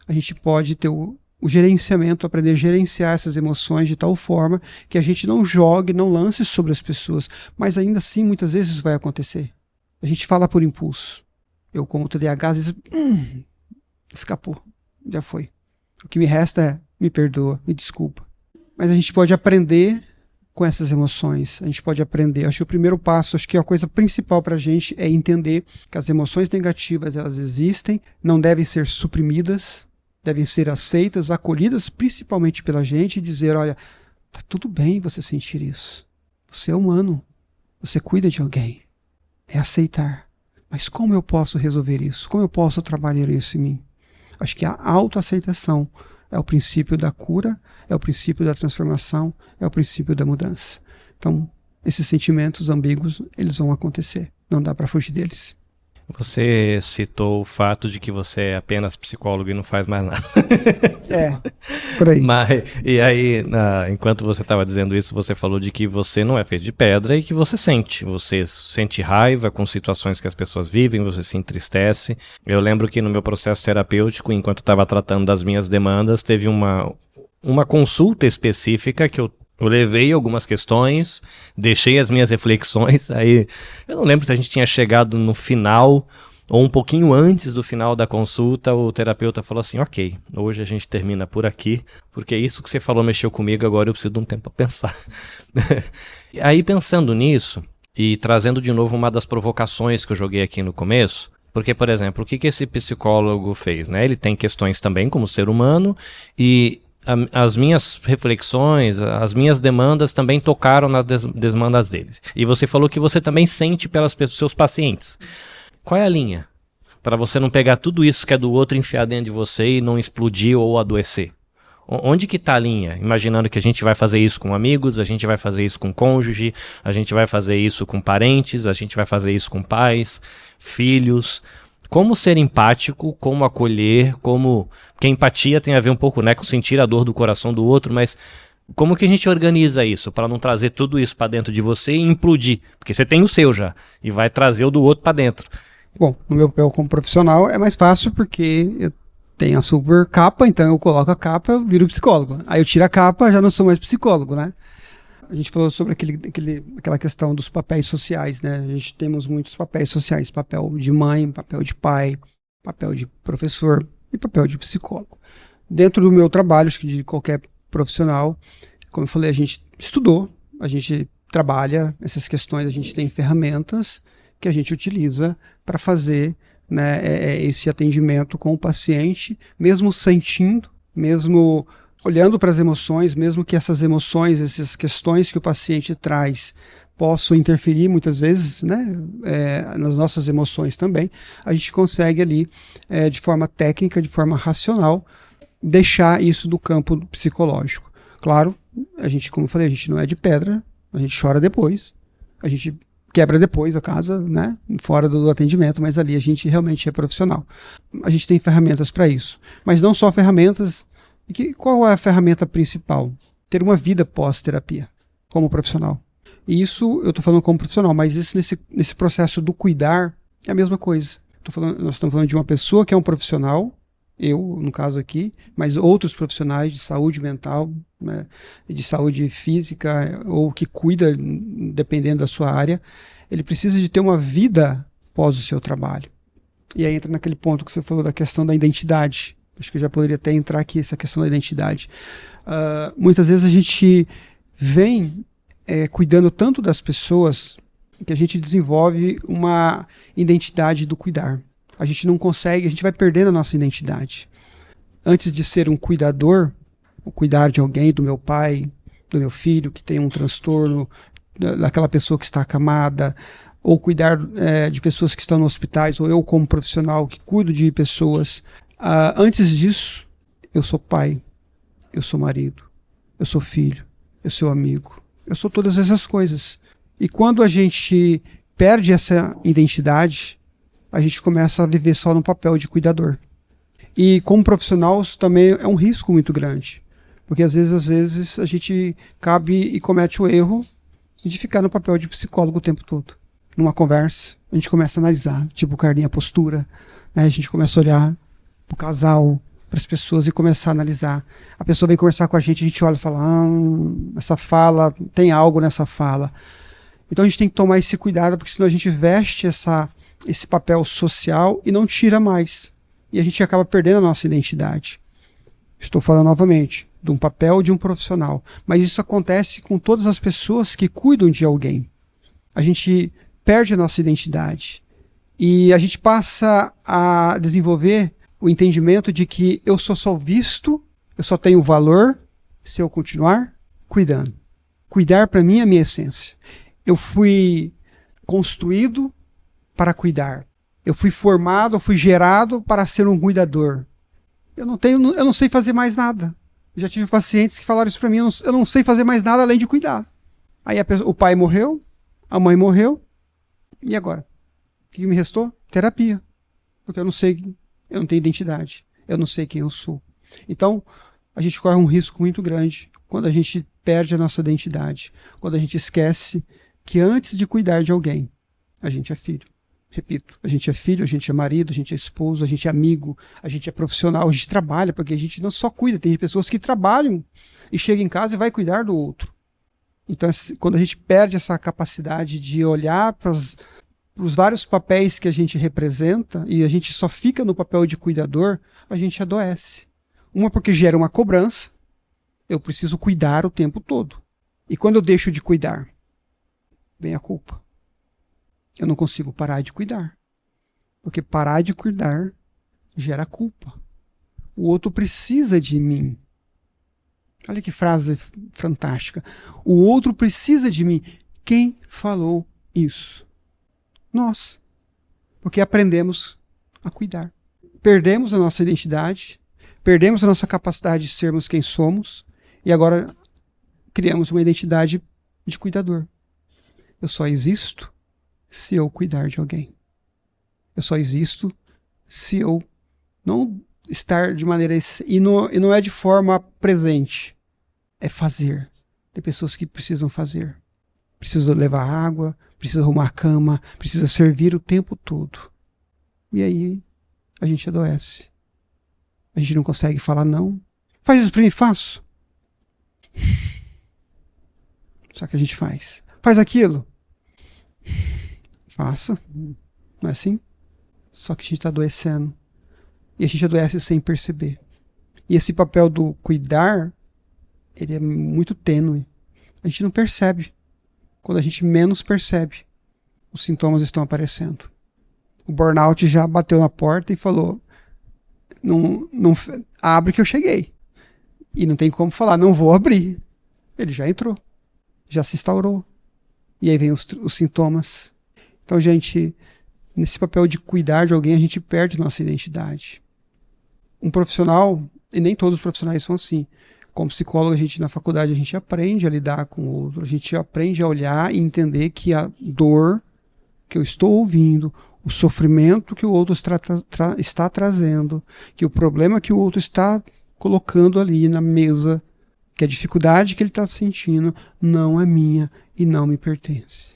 B: a gente pode ter o gerenciamento, aprender a gerenciar essas emoções de tal forma que a gente não jogue, não lance sobre as pessoas. Mas ainda assim, muitas vezes isso vai acontecer. A gente fala por impulso. Eu, como TDAH, às vezes, escapou, já foi. O que me resta é, me perdoa, me desculpa. Mas a gente pode aprender com essas emoções, a gente pode aprender. Acho que o primeiro passo, acho que a coisa principal para a gente é entender que as emoções negativas, elas existem, não devem ser suprimidas, devem ser aceitas, acolhidas, principalmente pela gente, e dizer, olha, tá tudo bem você sentir isso. Você é humano, você cuida de alguém. É aceitar. Mas como eu posso resolver isso? Como eu posso trabalhar isso em mim? Acho que a autoaceitação é o princípio da cura, é o princípio da transformação, é o princípio da mudança. Então, esses sentimentos ambíguos, eles vão acontecer. Não dá para fugir deles.
A: Você citou o fato de que você é apenas psicólogo e não faz mais nada.
B: Por aí.
A: E aí, enquanto você estava dizendo isso, você falou de que você não é feito de pedra e que você sente. Você sente raiva com situações que as pessoas vivem, você se entristece. Eu lembro que no meu processo terapêutico, enquanto estava tratando das minhas demandas, teve uma consulta específica que eu levei algumas questões, deixei as minhas reflexões, aí eu não lembro se a gente tinha chegado no final ou um pouquinho antes do final da consulta, o terapeuta falou assim, ok, hoje a gente termina por aqui, porque isso que você falou mexeu comigo, agora eu preciso de um tempo para pensar. Aí pensando nisso, e trazendo de novo uma das provocações que eu joguei aqui no começo, porque, por exemplo, o que esse psicólogo fez, né? Ele tem questões também como ser humano e as minhas reflexões, as minhas demandas também tocaram nas demandas deles. E você falou que você também sente pelos seus pacientes. Qual é a linha? Para você não pegar tudo isso que é do outro e enfiar dentro de você e não explodir ou adoecer. Onde que está a linha? Imaginando que a gente vai fazer isso com amigos, a gente vai fazer isso com cônjuge, a gente vai fazer isso com parentes, a gente vai fazer isso com pais, filhos. Como ser empático, como acolher, porque empatia tem a ver um pouco, né, com sentir a dor do coração do outro, mas Como que a gente organiza isso para não trazer tudo isso para dentro de você e implodir? Porque você tem o seu já e vai trazer o do outro para dentro.
B: Bom, no meu papel como profissional é mais fácil porque eu tenho a super capa, então eu coloco a capa, eu viro psicólogo. Aí eu tiro a capa, já não sou mais psicólogo, né? A gente falou sobre aquela questão dos papéis sociais, né? A gente temos muitos papéis sociais, papel de mãe, papel de pai, papel de professor e papel de psicólogo. Dentro do meu trabalho, acho que de qualquer profissional, como eu falei, a gente estudou, a gente trabalha essas questões, a gente tem ferramentas que a gente utiliza para fazer, né, esse atendimento com o paciente, mesmo sentindo, mesmo olhando para as emoções, mesmo que essas emoções, essas questões que o paciente traz possam interferir muitas vezes, né, nas nossas emoções também, a gente consegue ali, de forma técnica, de forma racional, deixar isso do campo psicológico. Claro, a gente, como eu falei, a gente não é de pedra, a gente chora depois, a gente quebra depois a casa, né, fora do atendimento, mas ali a gente realmente é profissional. A gente tem ferramentas para isso, mas não só ferramentas. Qual é a ferramenta principal? Ter uma vida pós-terapia, como profissional. E isso, eu estou falando como profissional, mas isso nesse processo do cuidar é a mesma coisa. Nós estamos falando de uma pessoa que é um profissional, eu, no caso aqui, mas outros profissionais de saúde mental, né, de saúde física, ou que cuida, dependendo da sua área, ele precisa de ter uma vida pós o seu trabalho. E aí entra naquele ponto que você falou da questão da identidade. Acho que eu já poderia até entrar aqui, essa questão da identidade. Muitas vezes a gente vem cuidando tanto das pessoas que a gente desenvolve uma identidade do cuidar. A gente não consegue, a gente vai perdendo a nossa identidade. Antes de ser um cuidador, cuidar de alguém, do meu pai, do meu filho que tem um transtorno, daquela pessoa que está acamada, ou cuidar de pessoas que estão nos hospitais, ou eu como profissional que cuido de pessoas. Antes disso, eu sou pai, eu sou marido, eu sou filho, eu sou amigo, eu sou todas essas coisas. E quando a gente perde essa identidade, a gente começa a viver só no papel de cuidador. E como profissional, isso também é um risco muito grande. Porque às vezes a gente cabe e comete o erro de ficar no papel de psicólogo o tempo todo. Numa conversa, a gente começa a analisar, tipo Carlinhos, a postura, né? A gente começa a olhar para o casal, para as pessoas e começar a analisar. A pessoa vem conversar com a gente olha e fala, essa fala, tem algo nessa fala. Então a gente tem que tomar esse cuidado, porque senão a gente veste esse papel social e não tira mais. E a gente acaba perdendo a nossa identidade. Estou falando novamente de um papel de um profissional. Mas isso acontece com todas as pessoas que cuidam de alguém. A gente perde a nossa identidade. E a gente passa a desenvolver o entendimento de que eu só visto, eu só tenho valor se eu continuar cuidando. Cuidar para mim é a minha essência. Eu fui construído para cuidar. Eu fui formado, eu fui gerado para ser um cuidador. Eu não sei fazer mais nada. Eu já tive pacientes que falaram isso para mim, eu não sei fazer mais nada além de cuidar. Aí o pai morreu, a mãe morreu, e agora? O que me restou? Terapia. Porque eu não tenho identidade, eu não sei quem eu sou. Então, a gente corre um risco muito grande quando a gente perde a nossa identidade, quando a gente esquece que antes de cuidar de alguém, a gente é filho. Repito, a gente é filho, a gente é marido, a gente é esposo, a gente é amigo, a gente é profissional, a gente trabalha, porque a gente não só cuida, tem pessoas que trabalham e chegam em casa e vai cuidar do outro. Então, quando a gente perde essa capacidade de olhar para os vários papéis que a gente representa e a gente só fica no papel de cuidador, a gente adoece. Uma porque gera uma cobrança, eu preciso cuidar o tempo todo. E quando eu deixo de cuidar, vem a culpa. Eu não consigo parar de cuidar. Porque parar de cuidar gera culpa. O outro precisa de mim. Olha que frase fantástica. O outro precisa de mim. Quem falou isso? Nós. Porque aprendemos a cuidar. Perdemos a nossa identidade, perdemos a nossa capacidade de sermos quem somos e agora criamos uma identidade de cuidador. Eu só existo se eu cuidar de alguém. Eu só existo se eu não estar de maneira... E não é de forma presente. é fazer. Tem pessoas que precisam fazer. Precisa levar água, precisa arrumar a cama, precisa servir o tempo todo. E aí a gente adoece. A gente não consegue falar não. Faz isso pra mim, faço. Só que a gente faz. Faz aquilo. Faça. Não é assim? Só que a gente está adoecendo. E a gente adoece sem perceber. E esse papel do cuidar, ele é muito tênue. A gente não percebe. Quando a gente menos percebe, os sintomas estão aparecendo. O burnout já bateu na porta e falou, não abre que eu cheguei. E não tem como falar, não vou abrir. Ele já entrou. Já se instaurou. E aí vem os sintomas. Então, gente, nesse papel de cuidar de alguém, a gente perde nossa identidade. Um profissional, e nem todos os profissionais são assim. Como psicólogo, a gente na faculdade, a gente aprende a lidar com o outro, a gente aprende a olhar e entender que a dor que eu estou ouvindo, o sofrimento que o outro está trazendo, que o problema que o outro está colocando ali na mesa, que a dificuldade que ele está sentindo não é minha e não me pertence.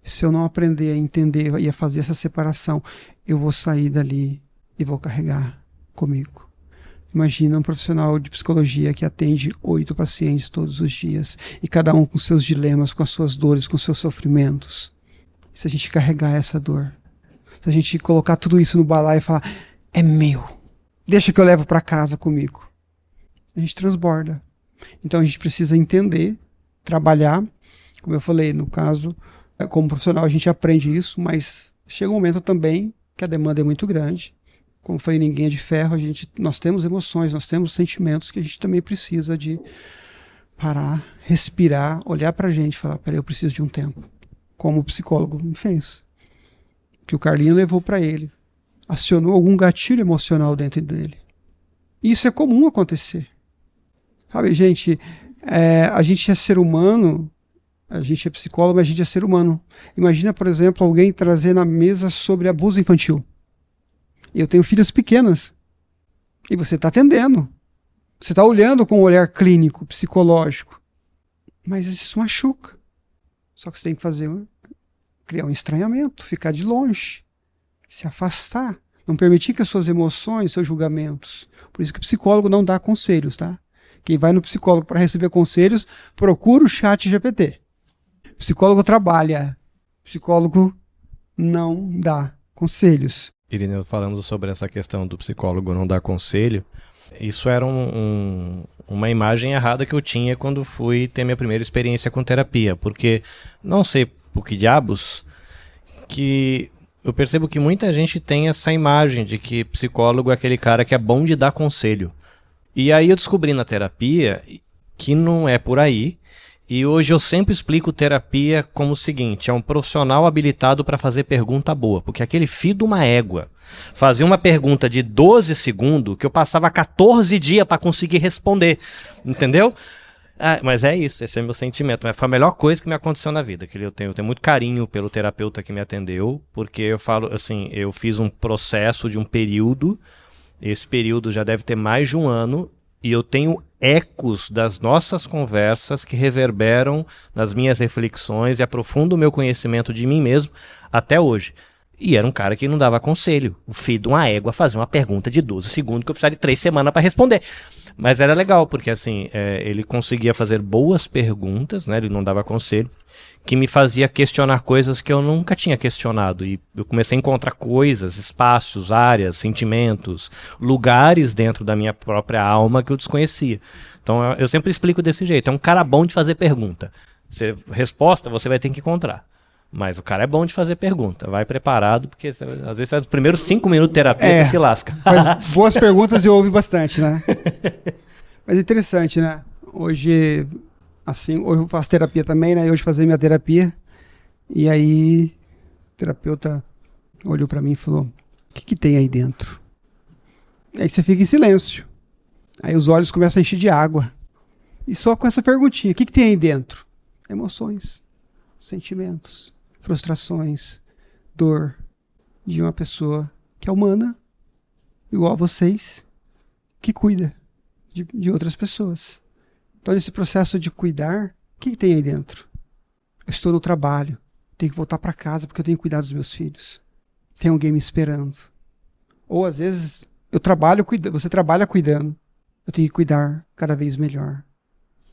B: Se eu não aprender a entender e a fazer essa separação, eu vou sair dali e vou carregar comigo. Imagina um profissional de psicologia que atende 8 pacientes todos os dias, e cada um com seus dilemas, com as suas dores, com seus sofrimentos. Se a gente carregar essa dor, se a gente colocar tudo isso no balaio e falar, é meu, deixa que eu levo para casa comigo, a gente transborda. Então a gente precisa entender, trabalhar, como eu falei, no caso, como profissional a gente aprende isso, mas chega um momento também que a demanda é muito grande. Como eu falei, ninguém é de ferro, nós temos emoções, nós temos sentimentos que a gente também precisa de parar, respirar, olhar pra gente e falar, peraí, eu preciso de um tempo. Como o psicólogo me fez. Que o Carlinho levou pra ele. Acionou algum gatilho emocional dentro dele. E isso é comum acontecer. Sabe, gente, a gente é ser humano, a gente é psicólogo, mas a gente é ser humano. Imagina, por exemplo, alguém trazer na mesa sobre abuso infantil. Eu tenho filhas pequenas. E você está atendendo. Você está olhando com um olhar clínico, psicológico. Mas isso machuca. Só que você tem que criar um estranhamento, ficar de longe, se afastar, não permitir que as suas emoções, seus julgamentos. Por isso que o psicólogo não dá conselhos, tá? Quem vai no psicólogo para receber conselhos, procura o ChatGPT. Psicólogo trabalha. Psicólogo não dá conselhos.
A: Irineu, falamos sobre essa questão do psicólogo não dar conselho. Isso era uma imagem errada que eu tinha quando fui ter minha primeira experiência com terapia, porque não sei por que diabos que eu percebo que muita gente tem essa imagem de que psicólogo é aquele cara que é bom de dar conselho. E aí eu descobri na terapia que não é por aí. E hoje eu sempre explico terapia como o seguinte, é um profissional habilitado para fazer pergunta boa, porque aquele filho de uma égua fazia uma pergunta de 12 segundos que eu passava 14 dias para conseguir responder, entendeu? Mas é isso, esse é o meu sentimento, mas foi a melhor coisa que me aconteceu na vida, que eu tenho muito carinho pelo terapeuta que me atendeu, porque eu falo assim, eu fiz um processo de um período, esse período já deve ter mais de um ano, e eu tenho ecos das nossas conversas que reverberam nas minhas reflexões e aprofundam o meu conhecimento de mim mesmo até hoje. E era um cara que não dava conselho. O filho de uma égua fazia uma pergunta de 12 segundos que eu precisava de 3 semanas para responder. Mas era legal, porque assim, ele conseguia fazer boas perguntas, né? Ele não dava conselho, que me fazia questionar coisas que eu nunca tinha questionado. E eu comecei a encontrar coisas, espaços, áreas, sentimentos, lugares dentro da minha própria alma que eu desconhecia. Então eu sempre explico desse jeito. É um cara bom de fazer pergunta. Resposta você vai ter que encontrar. Mas o cara é bom de fazer pergunta. Vai preparado, porque às vezes nos primeiros 5 minutos de terapia você se lasca.
B: Faz boas perguntas e ouve bastante, né? Mas é interessante, né? Hoje eu faço terapia também, né? Hoje fazer minha terapia. E aí o terapeuta olhou pra mim e falou, o que tem aí dentro? Aí você fica em silêncio. Aí os olhos começam a encher de água. E só com essa perguntinha, o que tem aí dentro? Emoções, sentimentos, frustrações, dor de uma pessoa que é humana, igual a vocês, que cuida de outras pessoas. Então, nesse processo de cuidar, o que tem aí dentro? Eu estou no trabalho, tenho que voltar para casa porque eu tenho que cuidar dos meus filhos. Tem alguém me esperando. Ou, às vezes, você trabalha cuidando. Eu tenho que cuidar cada vez melhor.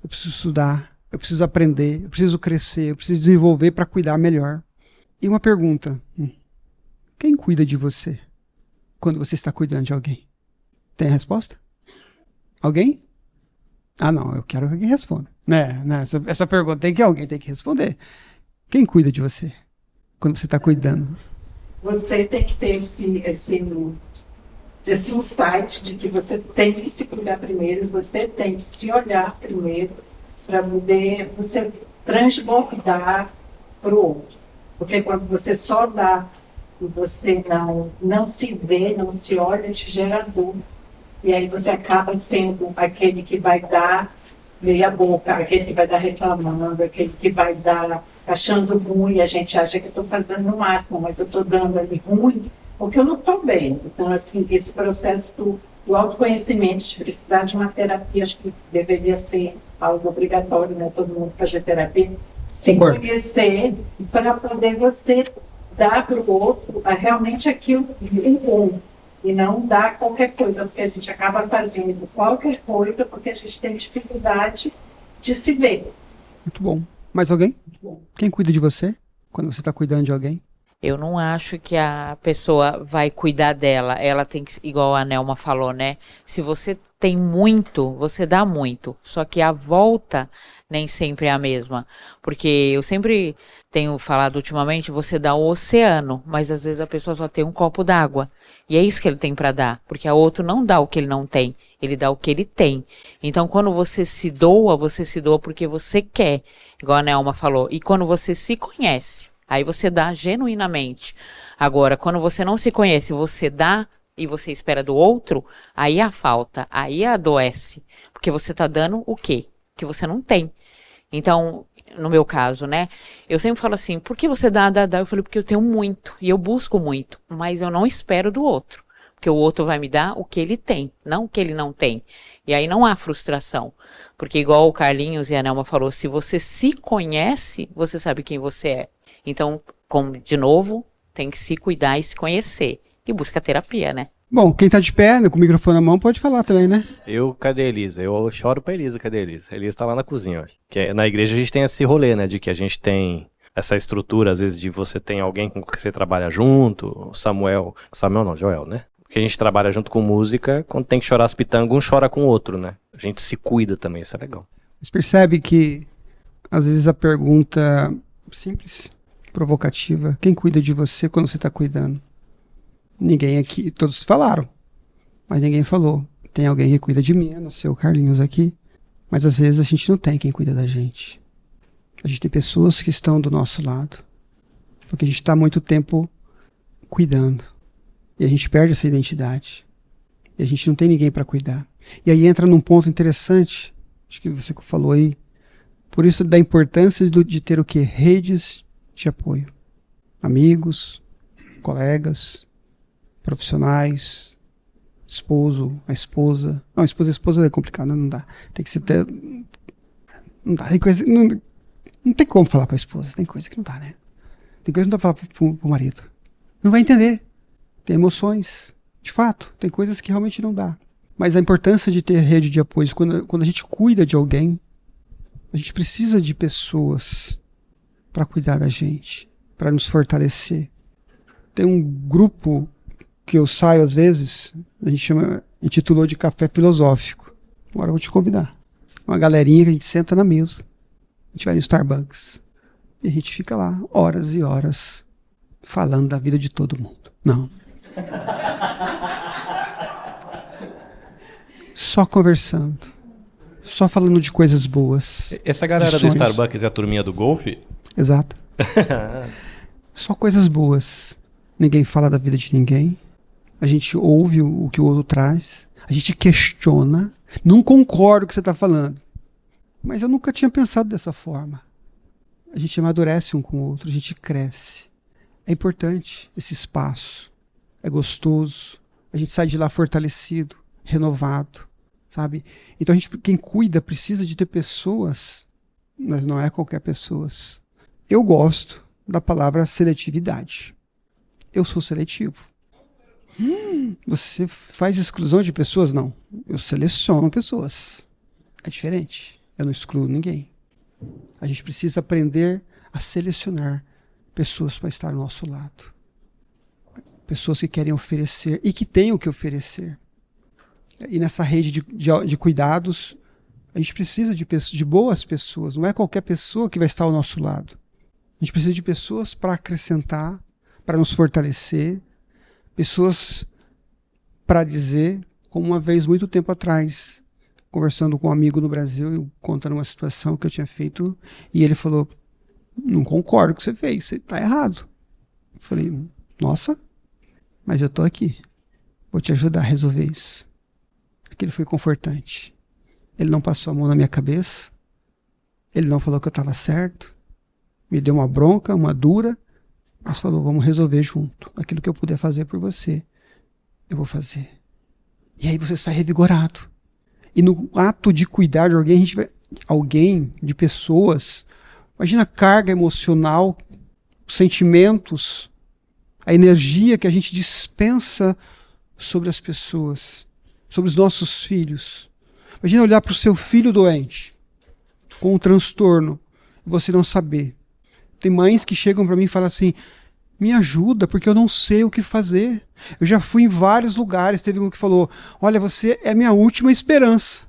B: Eu preciso estudar, eu preciso aprender, eu preciso crescer, eu preciso desenvolver para cuidar melhor. E uma pergunta. Quem cuida de você quando você está cuidando de alguém? Tem a resposta? Alguém? Ah, não, eu quero que alguém responda. Essa pergunta alguém tem que responder. Quem cuida de você quando você está cuidando?
C: Você tem que ter esse insight de que você tem que se cuidar primeiro, você tem que se olhar primeiro para poder você transbordar para o outro. Porque quando você só dá e você não se vê, não se olha, te gera dor. E aí você acaba sendo aquele que vai dar meia boca, aquele que vai dar reclamando, aquele que vai dar achando ruim. A gente acha que eu estou fazendo no máximo, mas eu estou dando ali ruim porque eu não estou bem. Então, assim, esse processo do autoconhecimento, de precisar de uma terapia, acho que deveria ser algo obrigatório, né? Todo mundo fazer terapia. Se conhecer para poder você dar para o outro realmente aquilo que é bom. E não dar qualquer coisa, porque a gente acaba fazendo qualquer coisa porque a gente tem dificuldade de se ver.
B: Muito bom. Mais alguém?
C: Muito bom.
B: Quem cuida de você quando você está cuidando de alguém?
D: Eu não acho que a pessoa vai cuidar dela. Ela tem que, igual a Nelma falou, né? Se você tem muito, você dá muito. Só que a volta nem sempre é a mesma. Porque eu sempre tenho falado ultimamente, você dá o oceano, mas às vezes a pessoa só tem um copo d'água. E é isso que ele tem para dar. Porque a outro não dá o que ele não tem. Ele dá o que ele tem. Então, quando você se doa porque você quer. Igual a Nelma falou. E quando você se conhece, aí você dá genuinamente. Agora, quando você não se conhece, você dá e você espera do outro, aí a falta, aí adoece. Porque você tá dando o quê? Que você não tem. Então, no meu caso, né? Eu sempre falo assim, por que você dá? Eu falei, porque eu tenho muito. E eu busco muito. Mas eu não espero do outro. Porque o outro vai me dar o que ele tem, não o que ele não tem. E aí não há frustração. Porque igual o Carlinhos e a Nelma falou, se você se conhece, você sabe quem você é. Então, como, de novo, tem que se cuidar e se conhecer. E busca terapia, né?
B: Bom, quem tá de pé, com o microfone na mão, pode falar também, né?
A: Cadê a Elisa? Eu choro pra Elisa, cadê a Elisa? A Elisa tá lá na cozinha, ó. Na igreja a gente tem esse rolê, né, de que a gente tem essa estrutura, às vezes, de você tem alguém com quem você trabalha junto, Samuel não, Joel, né? Porque a gente trabalha junto com música, quando tem que chorar as pitangas, um chora com o outro, né? A gente se cuida também, isso é legal.
B: Você percebe que, às vezes, a pergunta simples, provocativa, quem cuida de você quando você tá cuidando? Ninguém aqui, todos falaram, mas ninguém falou. Tem alguém que cuida de mim, a não ser o Carlinhos aqui, mas às vezes a gente não tem quem cuida da gente. A gente tem pessoas que estão do nosso lado, porque a gente está há muito tempo cuidando, e a gente perde essa identidade, e a gente não tem ninguém para cuidar. E aí entra num ponto interessante, acho que você falou aí, por isso da importância de ter o quê? Redes de apoio. Amigos, colegas, profissionais, esposo, a esposa. Não, esposa e esposa é complicado, não dá. Tem que ser... Não dá, tem coisa... Não tem como falar pra esposa, tem coisa que não dá, né? Tem coisa que não dá pra falar pro marido. Não vai entender. Tem emoções, de fato, tem coisas que realmente não dá. Mas a importância de ter rede de apoio, quando a gente cuida de alguém, a gente precisa de pessoas para cuidar da gente, para nos fortalecer. Tem um grupo que eu saio às vezes, a gente intitulou de Café Filosófico. Agora eu vou te convidar. Uma galerinha que a gente senta na mesa, a gente vai no Starbucks e a gente fica lá horas e horas falando da vida de todo mundo. Não. Só conversando. Só falando de coisas boas.
A: Essa galera do Starbucks é a turminha do golfe?
B: Exato. Só coisas boas. Ninguém fala da vida de ninguém. A gente ouve o que o outro traz. A gente questiona. Não concordo com o que você está falando. Mas eu nunca tinha pensado dessa forma. A gente amadurece um com o outro. A gente cresce. É importante esse espaço. É gostoso. A gente sai de lá fortalecido, renovado. sabe? Então quem cuida precisa de ter pessoas, mas não é qualquer pessoas. Eu gosto da palavra seletividade. Eu sou seletivo. Você faz exclusão de pessoas? Não. Eu seleciono pessoas. É diferente. Eu não excluo ninguém. A gente precisa aprender a selecionar pessoas para estar ao nosso lado. Pessoas que querem oferecer e que têm o que oferecer. E nessa rede de cuidados, a gente precisa de boas pessoas. Não é qualquer pessoa que vai estar ao nosso lado. A gente precisa de pessoas para acrescentar, para nos fortalecer, pessoas para dizer, como uma vez, muito tempo atrás, conversando com um amigo no Brasil, eu contando uma situação que eu tinha feito, e ele falou, não concordo com o que você fez, você está errado. Eu falei, nossa, mas eu estou aqui, vou te ajudar a resolver isso. Aquilo foi confortante. Ele não passou a mão na minha cabeça, ele não falou que eu estava certo, me deu uma bronca, uma dura, mas falou, vamos resolver junto. Aquilo que eu puder fazer por você, eu vou fazer. E aí você sai revigorado. E no ato de cuidar de alguém, de pessoas, imagina a carga emocional, os sentimentos, a energia que a gente dispensa sobre as pessoas, sobre os nossos filhos. Imagina olhar para o seu filho doente, com um transtorno, e você não saber. Tem mães que chegam para mim e falam assim, me ajuda, porque eu não sei o que fazer. Eu já fui em vários lugares, teve um que falou, olha, você é minha última esperança.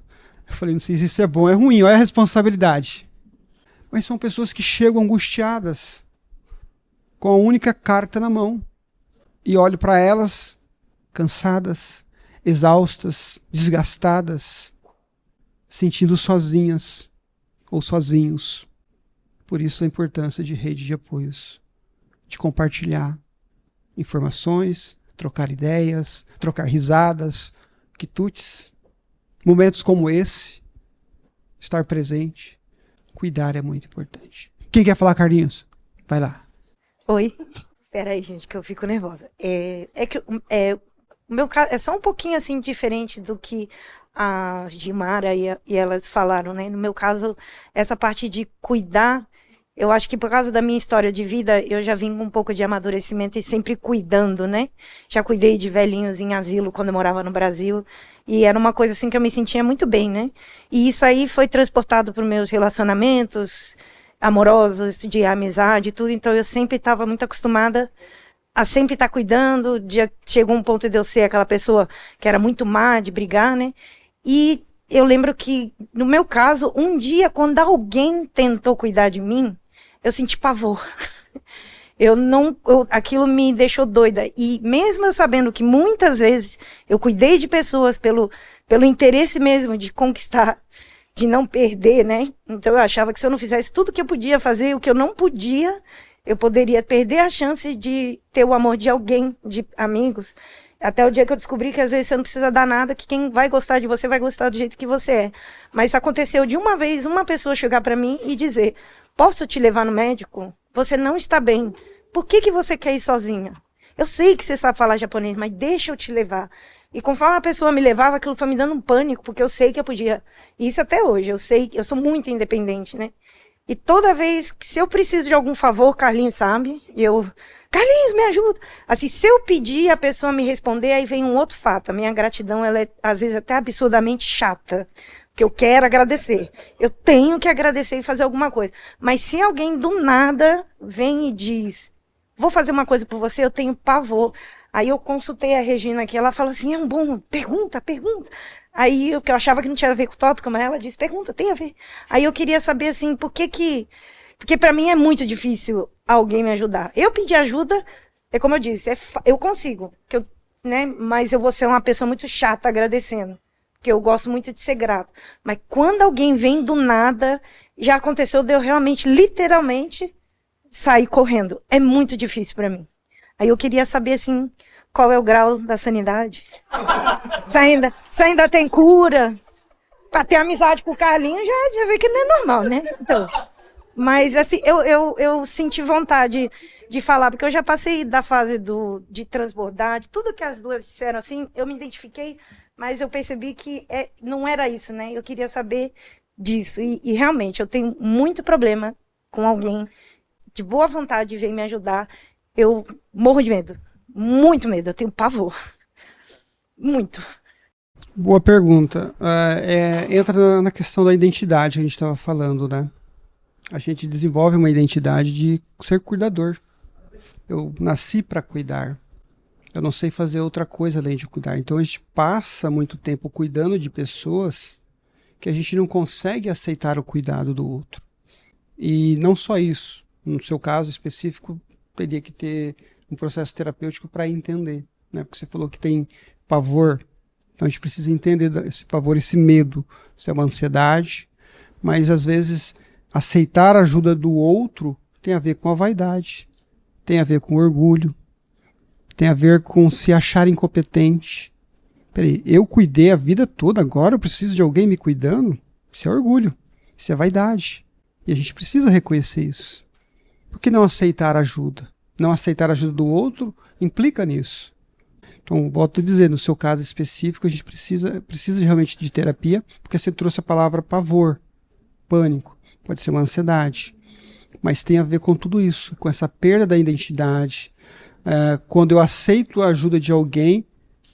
B: Eu falei, não sei se isso é bom ou é ruim, olha a responsabilidade. Mas são pessoas que chegam angustiadas, com a única carta na mão. E olho para elas, cansadas, exaustas, desgastadas, sentindo sozinhas ou sozinhos. Por isso a importância de rede de apoios, de compartilhar informações, trocar ideias, trocar risadas, quitutes. Momentos como esse, estar presente, cuidar é muito importante. Quem quer falar, Carlinhos? Vai lá.
E: Oi. Espera aí, gente, que eu fico nervosa. O meu caso é só um pouquinho assim diferente do que a Gimara e elas falaram, né? No meu caso, essa parte de cuidar, eu acho que por causa da minha história de vida, eu já vim com um pouco de amadurecimento e sempre cuidando, né? Já cuidei de velhinhos em asilo quando eu morava no Brasil. E era uma coisa assim que eu me sentia muito bem, né? E isso aí foi transportado para os meus relacionamentos amorosos, de amizade e tudo. Então eu sempre estava muito acostumada a sempre estar cuidando. Já chegou um ponto de eu ser aquela pessoa que era muito má de brigar, né? E eu lembro que, no meu caso, um dia, quando alguém tentou cuidar de mim, eu senti pavor. Aquilo me deixou doida. E mesmo eu sabendo que muitas vezes eu cuidei de pessoas pelo interesse mesmo de conquistar, de não perder, né? Então eu achava que se eu não fizesse tudo que eu podia fazer, o que eu não podia, eu poderia perder a chance de ter o amor de alguém, de amigos. Até o dia que eu descobri que às vezes você não precisa dar nada, que quem vai gostar de você vai gostar do jeito que você é. Mas aconteceu de uma vez uma pessoa chegar para mim e dizer, posso te levar no médico? Você não está bem. Por que você quer ir sozinha? Eu sei que você sabe falar japonês, mas deixa eu te levar. E conforme a pessoa me levava, aquilo foi me dando um pânico, porque eu sei que eu podia. E isso até hoje, eu sei que eu sou muito independente, né? E toda vez que, se eu preciso de algum favor, Carlinhos sabe, Carlinhos, me ajuda. Assim, se eu pedir, a pessoa me responder, aí vem um outro fato. A minha gratidão, ela é, às vezes, até absurdamente chata. Porque eu quero agradecer. Eu tenho que agradecer e fazer alguma coisa. Mas se alguém do nada vem e diz, vou fazer uma coisa por você, eu tenho pavor. Aí eu consultei a Regina aqui, ela fala assim, pergunta. Aí eu achava que não tinha a ver com o tópico, mas ela disse, pergunta, tem a ver. Aí eu queria saber assim, porque pra mim é muito difícil alguém me ajudar. Eu pedir ajuda, é como eu disse, eu consigo, né? Mas eu vou ser uma pessoa muito chata agradecendo, porque eu gosto muito de ser grata. Mas quando alguém vem do nada, já aconteceu de eu realmente, literalmente, sair correndo. É muito difícil pra mim. Aí eu queria saber, assim, qual é o grau da sanidade. Se ainda tem cura. Pra ter amizade com o Carlinhos, já vê que não é normal, né? Então, mas, assim, eu senti vontade de falar, porque eu já passei da fase de transbordar, de tudo que as duas disseram, assim, eu me identifiquei mas eu percebi que não era isso, né? Eu queria saber disso. E realmente, eu tenho muito problema com alguém de boa vontade de vir me ajudar. Eu morro de medo. Muito medo. Eu tenho pavor. Muito.
B: Boa pergunta. Entra na questão da identidade que a gente estava falando, né? A gente desenvolve uma identidade de ser cuidador. Eu nasci para cuidar. Eu não sei fazer outra coisa além de cuidar. Então a gente passa muito tempo cuidando de pessoas que a gente não consegue aceitar o cuidado do outro. E não só isso. No seu caso específico, teria que ter um processo terapêutico para entender, né? Porque você falou que tem pavor. Então a gente precisa entender esse pavor, esse medo. Se é uma ansiedade, mas às vezes aceitar a ajuda do outro tem a ver com a vaidade, tem a ver com orgulho, tem a ver com se achar incompetente. Peraí, eu cuidei a vida toda, agora eu preciso de alguém me cuidando? Isso é orgulho, isso é vaidade. E a gente precisa reconhecer isso. Por que não aceitar ajuda? Não aceitar a ajuda do outro implica nisso. Então, volto a dizer, no seu caso específico, a gente precisa realmente de terapia, porque você trouxe a palavra pavor, pânico, pode ser uma ansiedade. Mas tem a ver com tudo isso, com essa perda da identidade. Quando eu aceito a ajuda de alguém,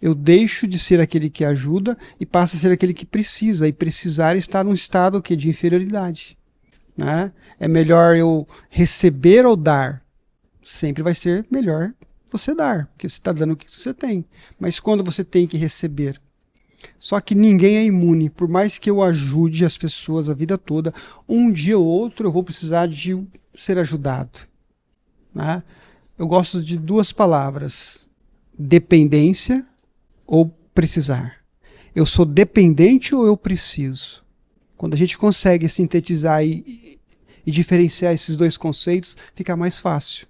B: eu deixo de ser aquele que ajuda e passo a ser aquele que precisa. E precisar está num estado de inferioridade, né? É melhor eu receber ou dar. Sempre vai ser melhor você dar, porque você está dando o que você tem. Mas quando você tem que receber? Só que ninguém é imune. Por mais que eu ajude as pessoas a vida toda, um dia ou outro eu vou precisar de ser ajudado, né? Eu gosto de duas palavras: dependência ou precisar. Eu sou dependente ou eu preciso? Quando a gente consegue sintetizar e diferenciar esses dois conceitos, fica mais fácil.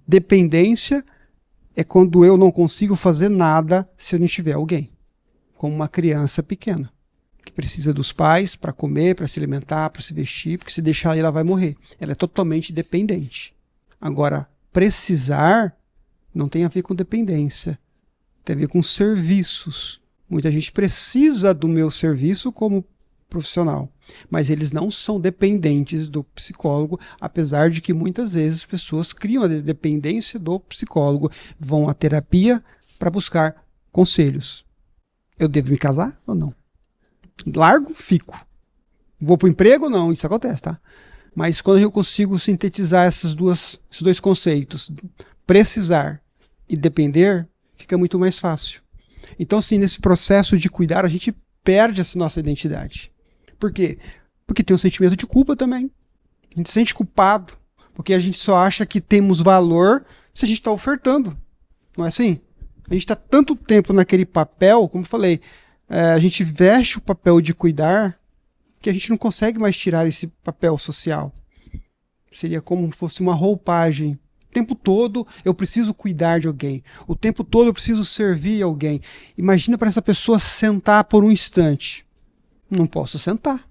B: Dependência é quando eu não consigo fazer nada se eu não tiver alguém. Como uma criança pequena, que precisa dos pais para comer, para se alimentar, para se vestir, porque se deixar ela vai morrer. Ela é totalmente dependente. Agora, precisar não tem a ver com dependência, tem a ver com serviços. Muita gente precisa do meu serviço como profissional, mas eles não são dependentes do psicólogo, apesar de que muitas vezes as pessoas criam a dependência do psicólogo, vão à terapia para buscar conselhos. Eu devo me casar ou não? Largo? Fico. Vou para o emprego? Não, isso acontece, tá? Mas quando eu consigo sintetizar esses dois conceitos, precisar e depender, fica muito mais fácil. Então, assim, nesse processo de cuidar, a gente perde essa nossa identidade. Por quê? Porque tem um sentimento de culpa também. A gente se sente culpado, porque a gente só acha que temos valor se a gente está ofertando. Não é assim? A gente está tanto tempo naquele papel, como eu falei, a gente veste o papel de cuidar, que a gente não consegue mais tirar esse papel social. Seria como se fosse uma roupagem. O tempo todo eu preciso cuidar de alguém. O tempo todo eu preciso servir alguém. Imagina para essa pessoa sentar por um instante. Não posso sentar.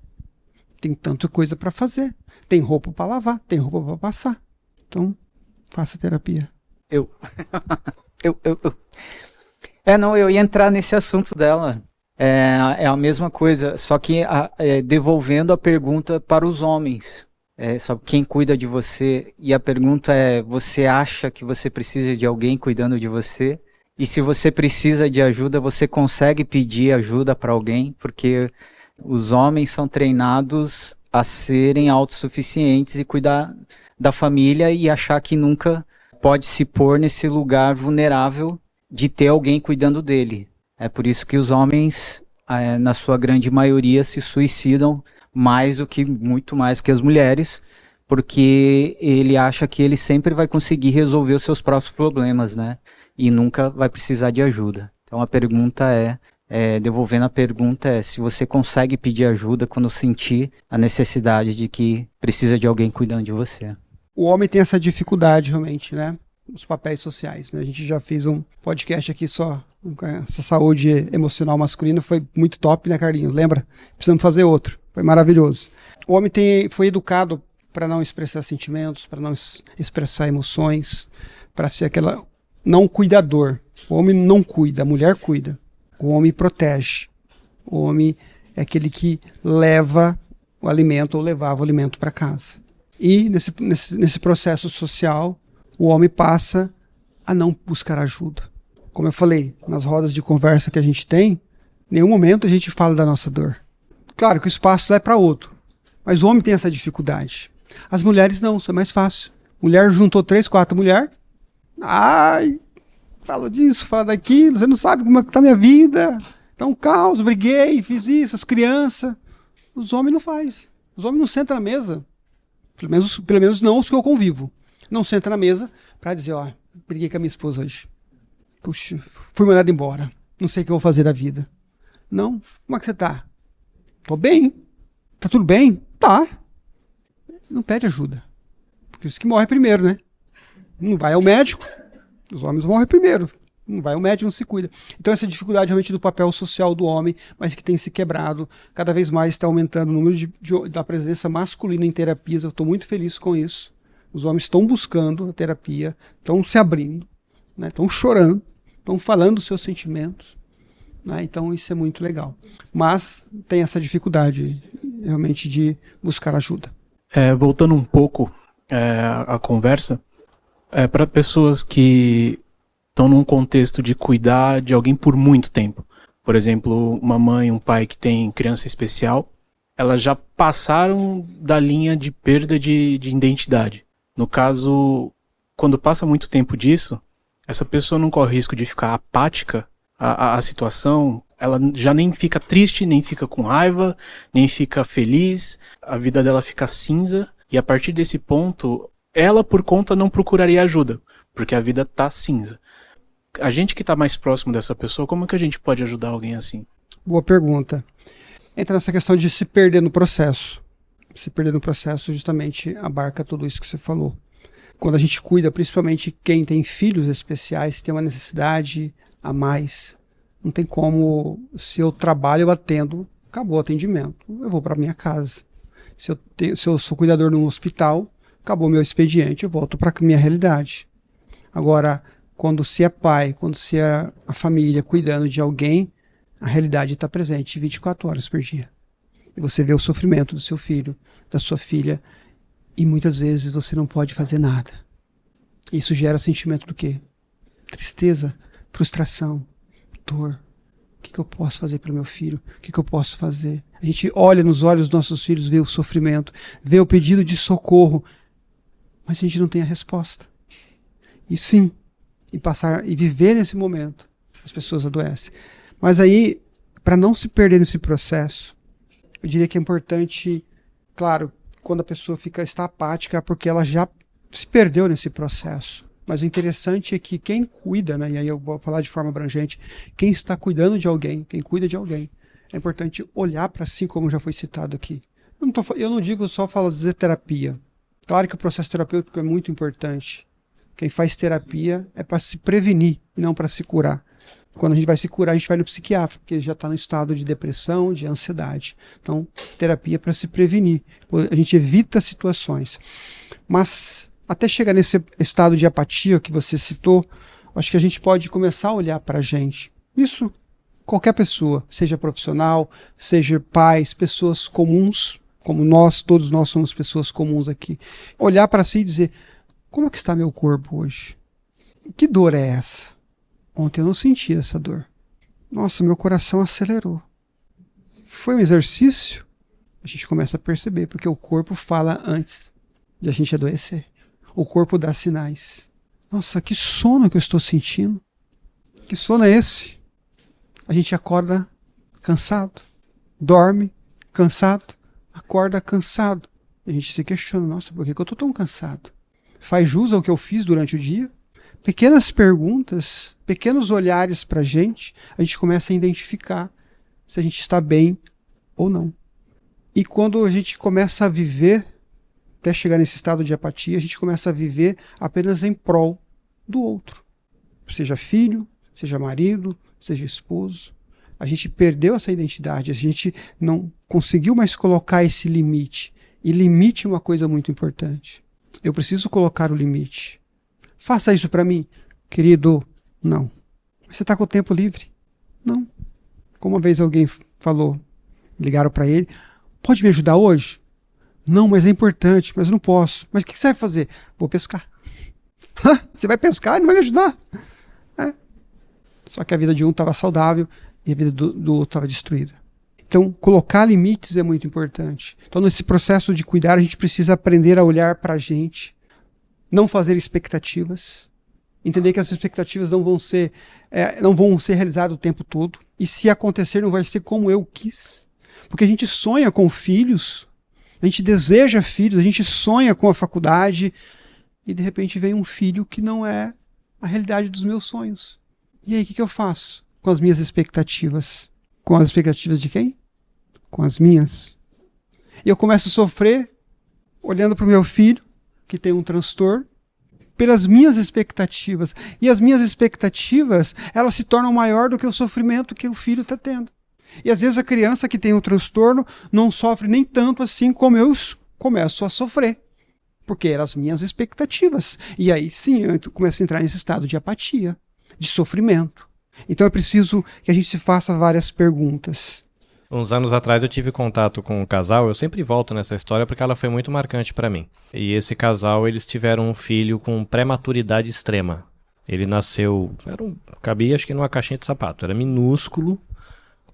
B: Tem tanta coisa para fazer. Tem roupa para lavar, tem roupa para passar. Então, faça terapia.
F: Eu ia entrar nesse assunto dela. É a mesma coisa, só que devolvendo a pergunta para os homens. Sobre quem cuida de você. E a pergunta é, você acha que você precisa de alguém cuidando de você? E se você precisa de ajuda, você consegue pedir ajuda para alguém? Porque os homens são treinados a serem autossuficientes e cuidar da família e achar que nunca pode se pôr nesse lugar vulnerável de ter alguém cuidando dele. É por isso que os homens, na sua grande maioria, se suicidam muito mais que as mulheres, porque ele acha que ele sempre vai conseguir resolver os seus próprios problemas, né? E nunca vai precisar de ajuda. Então a pergunta devolvendo a pergunta se você consegue pedir ajuda quando sentir a necessidade de que precisa de alguém cuidando de você.
B: O homem tem essa dificuldade realmente, né? Os papéis sociais, né? A gente já fez um podcast aqui só com essa saúde emocional masculina, foi muito top, né, Carlinhos? Lembra? Precisamos fazer outro, foi maravilhoso. O homem foi educado para não expressar sentimentos, para não expressar emoções, para ser não cuidador. O homem não cuida, a mulher cuida. O homem protege. O homem é aquele que leva o alimento ou levava o alimento para casa. E nesse processo social, o homem passa a não buscar ajuda. Como eu falei, nas rodas de conversa que a gente tem, em nenhum momento a gente fala da nossa dor. Claro que o espaço é para outro, mas o homem tem essa dificuldade. As mulheres não, isso é mais fácil. Mulher juntou 3, 4 mulheres. Ai, falo disso, falo daquilo, você não sabe como é que tá a minha vida. Tá um caos, briguei, fiz isso, as crianças. Os homens não faz. Os homens não sentam na mesa. Pelo menos não os que eu convivo. Não sentam na mesa para dizer, ó, briguei com a minha esposa hoje. Puxa, fui mandado embora. Não sei o que eu vou fazer da vida. Não. Como é que você tá? Tô bem. Tá tudo bem? Tá. Não pede ajuda. Porque isso que morre primeiro, né? Não vai ao médico. Os homens morrem primeiro. Não vai ao médico, não se cuida. Então essa dificuldade realmente do papel social do homem, mas que tem se quebrado. Cada vez mais está aumentando o número da presença masculina em terapias. Eu estou muito feliz com isso. Os homens estão buscando a terapia, estão se abrindo, né? Estão chorando, estão falando dos seus sentimentos. Né? Então isso é muito legal. Mas tem essa dificuldade realmente de buscar ajuda.
G: Voltando um pouco à conversa, para pessoas que estão num contexto de cuidar de alguém por muito tempo. Por exemplo, uma mãe, um pai que tem criança especial, elas já passaram da linha de perda de identidade. No caso, quando passa muito tempo disso, essa pessoa não corre risco de ficar apática à situação, ela já nem fica triste, nem fica com raiva, nem fica feliz, a vida dela fica cinza, e a partir desse ponto, ela por conta não procuraria ajuda, porque a vida tá cinza. A gente que está mais próximo dessa pessoa, como é que a gente pode ajudar alguém assim?
B: Boa pergunta. Entra nessa questão de se perder no processo. Se perder no processo justamente abarca tudo isso que você falou. Quando a gente cuida, principalmente quem tem filhos especiais, tem uma necessidade a mais. Não tem como, se eu trabalho, eu atendo, acabou o atendimento. Eu vou para minha casa. Se eu sou cuidador num hospital, acabou meu expediente, eu volto para a minha realidade. Agora, quando se é pai, quando se é a família cuidando de alguém, a realidade está presente 24 horas por dia. E você vê o sofrimento do seu filho, da sua filha, e muitas vezes você não pode fazer nada. Isso gera sentimento do quê? Tristeza, frustração, dor. O que eu posso fazer pelo meu filho? O que eu posso fazer? A gente olha nos olhos dos nossos filhos, vê o sofrimento, vê o pedido de socorro, mas a gente não tem a resposta. E sim, e viver nesse momento, as pessoas adoecem. Mas aí, para não se perder nesse processo, eu diria que é importante, claro, quando a pessoa está apática, é porque ela já se perdeu nesse processo. Mas o interessante é que quem cuida, né, e aí eu vou falar de forma abrangente, quem está cuidando de alguém, quem cuida de alguém, é importante olhar para si, como já foi citado aqui. Eu não digo só dizer terapia. Claro que o processo terapêutico é muito importante. Quem faz terapia é para se prevenir e não para se curar. Quando a gente vai se curar, a gente vai no psiquiatra, porque já está no estado de depressão, de ansiedade. Então, terapia é para se prevenir. A gente evita situações. Mas, até chegar nesse estado de apatia que você citou, acho que a gente pode começar a olhar para a gente. Isso, qualquer pessoa, seja profissional, seja pais, pessoas comuns, como nós, todos nós somos pessoas comuns aqui. Olhar para si e dizer, como é que está meu corpo hoje? Que dor é essa? Ontem eu não senti essa dor. Nossa, meu coração acelerou. Foi um exercício? A gente começa a perceber, porque o corpo fala antes de a gente adoecer. O corpo dá sinais. Nossa, que sono que eu estou sentindo. Que sono é esse? A gente acorda cansado. Dorme cansado. Acorda cansado. A gente se questiona, nossa, por que eu estou tão cansado? Faz jus ao que eu fiz durante o dia? Pequenas perguntas, pequenos olhares para a gente começa a identificar se a gente está bem ou não. E quando a gente começa a viver, até chegar nesse estado de apatia, a gente começa a viver apenas em prol do outro. Seja filho, seja marido, seja esposo. A gente perdeu essa identidade, a gente não conseguiu mais colocar esse limite. E limite é uma coisa muito importante. Eu preciso colocar o limite. Faça isso para mim. Querido, não. Mas você está com o tempo livre? Não. Como uma vez alguém falou, ligaram para ele, pode me ajudar hoje? Não, mas é importante, mas eu não posso. Mas o que você vai fazer? Vou pescar. Você vai pescar e não vai me ajudar? Só que a vida de um estava saudável e a vida do outro estava destruída. Então, colocar limites é muito importante. Então, nesse processo de cuidar, a gente precisa aprender a olhar para a gente, não fazer expectativas, entender que as expectativas não vão ser realizadas o tempo todo. E se acontecer, não vai ser como eu quis. Porque a gente sonha com filhos, a gente deseja filhos, a gente sonha com a faculdade, e de repente vem um filho que não é a realidade dos meus sonhos. E aí, o que eu faço com as minhas expectativas? Com as expectativas de quem? Com as minhas. E eu começo a sofrer, olhando para o meu filho, que tem um transtorno, pelas minhas expectativas. E as minhas expectativas, elas se tornam maior do que o sofrimento que o filho está tendo. E às vezes a criança que tem um transtorno não sofre nem tanto assim como eu começo a sofrer. Porque eram as minhas expectativas. E aí sim, eu começo a entrar nesse estado de apatia, de sofrimento. Então é preciso que a gente se faça várias perguntas.
A: Uns anos atrás eu tive contato com um casal, eu sempre volto nessa história porque ela foi muito marcante para mim. E esse casal, eles tiveram um filho com prematuridade extrema. Ele nasceu, cabia acho que numa caixinha de sapato, era minúsculo,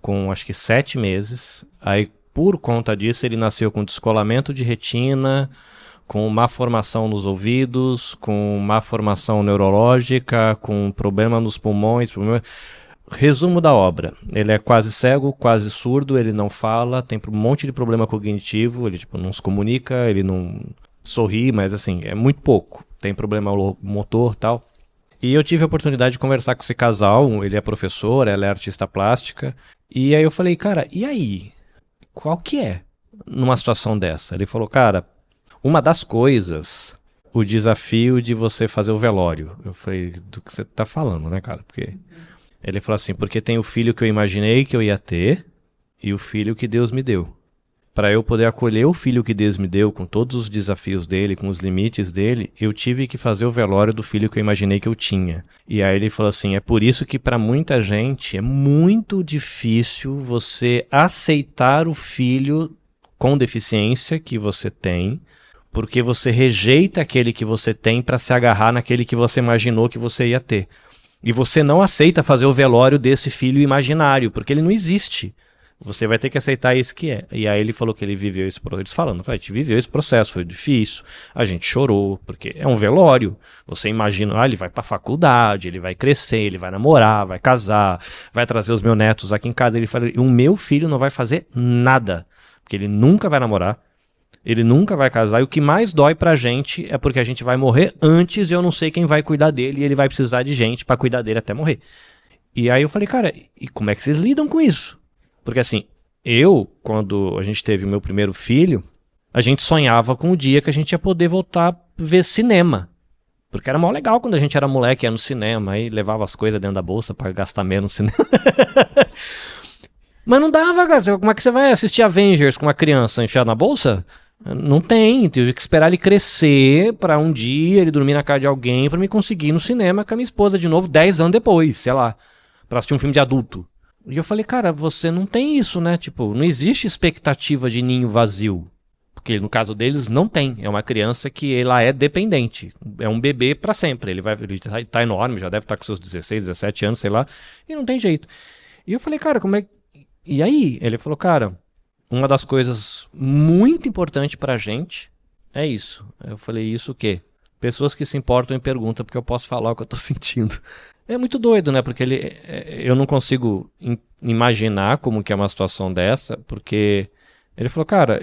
A: com acho que 7 meses. Aí por conta disso ele nasceu com descolamento de retina, com má formação nos ouvidos, com má formação neurológica, com problema nos pulmões. Resumo da obra, ele é quase cego, quase surdo, ele não fala, tem um monte de problema cognitivo, ele não se comunica, ele não sorri, mas assim, é muito pouco. Tem problema motor e tal. E eu tive a oportunidade de conversar com esse casal, ele é professor, ela é artista plástica, e aí eu falei, cara, e aí? Qual que é numa situação dessa? Ele falou, cara, uma das coisas, o desafio de você fazer o velório. Eu falei, do que você tá falando, né, cara? Porque ele falou assim, porque tem o filho que eu imaginei que eu ia ter e o filho que Deus me deu. Para eu poder acolher o filho que Deus me deu, com todos os desafios dele, com os limites dele, eu tive que fazer o velório do filho que eu imaginei que eu tinha. E aí ele falou assim, é por isso que para muita gente é muito difícil você aceitar o filho com deficiência que você tem, porque você rejeita aquele que você tem para se agarrar naquele que você imaginou que você ia ter. E você não aceita fazer o velório desse filho imaginário, porque ele não existe. Você vai ter que aceitar isso que é. E aí ele falou que ele viveu esse processo. Eles falando, a gente viveu esse processo, foi difícil, a gente chorou, porque é um velório. Você imagina, ele vai pra faculdade, ele vai crescer, ele vai namorar, vai casar, vai trazer os meus netos aqui em casa. Ele falou, o meu filho não vai fazer nada, porque ele nunca vai namorar, ele nunca vai casar, e o que mais dói pra gente é porque a gente vai morrer antes e eu não sei quem vai cuidar dele, e ele vai precisar de gente pra cuidar dele até morrer. E aí eu falei, cara, e como é que vocês lidam com isso? Porque assim, quando a gente teve o meu primeiro filho, a gente sonhava com o dia que a gente ia poder voltar a ver cinema. Porque era mó legal quando a gente era moleque, ia no cinema, aí levava as coisas dentro da bolsa pra gastar menos no cinema. Mas não dava, cara. Como é que você vai assistir Avengers com uma criança enfiada na bolsa? Não tem, tive que esperar ele crescer pra um dia ele dormir na casa de alguém pra me conseguir ir no cinema com a minha esposa de novo 10 anos depois, sei lá, pra assistir um filme de adulto. E eu falei, cara, você não tem isso, né? Tipo, não existe expectativa de ninho vazio. Porque no caso deles não tem. É uma criança que ela é dependente. É um bebê pra sempre. Ele tá enorme, já deve estar com seus 16, 17 anos, sei lá. E não tem jeito. E eu falei, cara, como é... E aí? Ele falou, cara, uma das coisas muito importantes pra gente é isso. Eu falei, isso o quê? Pessoas que se importam e perguntam porque eu posso falar o que eu tô sentindo. É muito doido, né? Porque eu não consigo imaginar como que é uma situação dessa, porque ele falou, cara,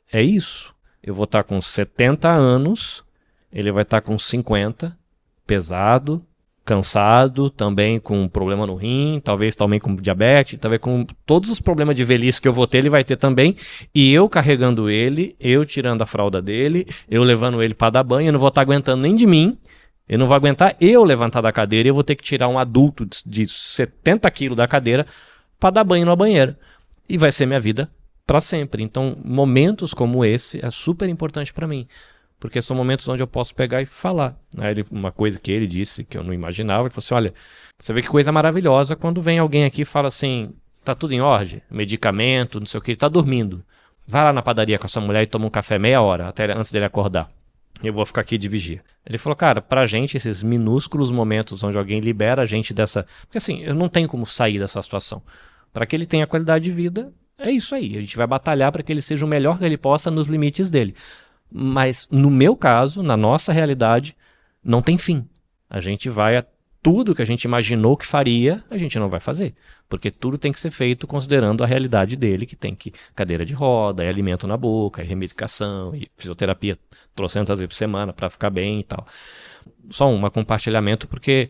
A: é isso. Eu vou estar com 70 anos, ele vai estar com 50, pesado, cansado, também com problema no rim, talvez também com diabetes, talvez com todos os problemas de velhice que eu vou ter, ele vai ter também, e eu carregando ele, eu tirando a fralda dele, eu levando ele para dar banho, eu não vou estar aguentando nem de mim, eu não vou aguentar eu levantar da cadeira e eu vou ter que tirar um adulto de 70 quilos da cadeira para dar banho na banheira. E vai ser minha vida para sempre. Então, momentos como esse é super importante para mim. Porque são momentos onde eu posso pegar e falar. Aí uma coisa que ele disse que eu não imaginava, ele falou assim, olha, você vê que coisa maravilhosa quando vem alguém aqui e fala assim, tá tudo em ordem, medicamento, não sei o que, ele tá dormindo. Vai lá na padaria com a sua mulher e toma um café meia hora, até antes dele acordar. Eu vou ficar aqui de vigia. Ele falou, cara, pra gente, esses minúsculos momentos onde alguém libera a gente dessa... Porque assim, eu não tenho como sair dessa situação. Para que ele tenha qualidade de vida, é isso aí. A gente vai batalhar para que ele seja o melhor que ele possa nos limites dele. Mas no meu caso, na nossa realidade, não tem fim. A gente vai... Tudo que a gente imaginou que faria, a gente não vai fazer. Porque tudo tem que ser feito considerando a realidade dele, que tem que cadeira de roda, alimento na boca, remedicação, e fisioterapia 300 vezes por semana para ficar bem e tal. Só um compartilhamento, porque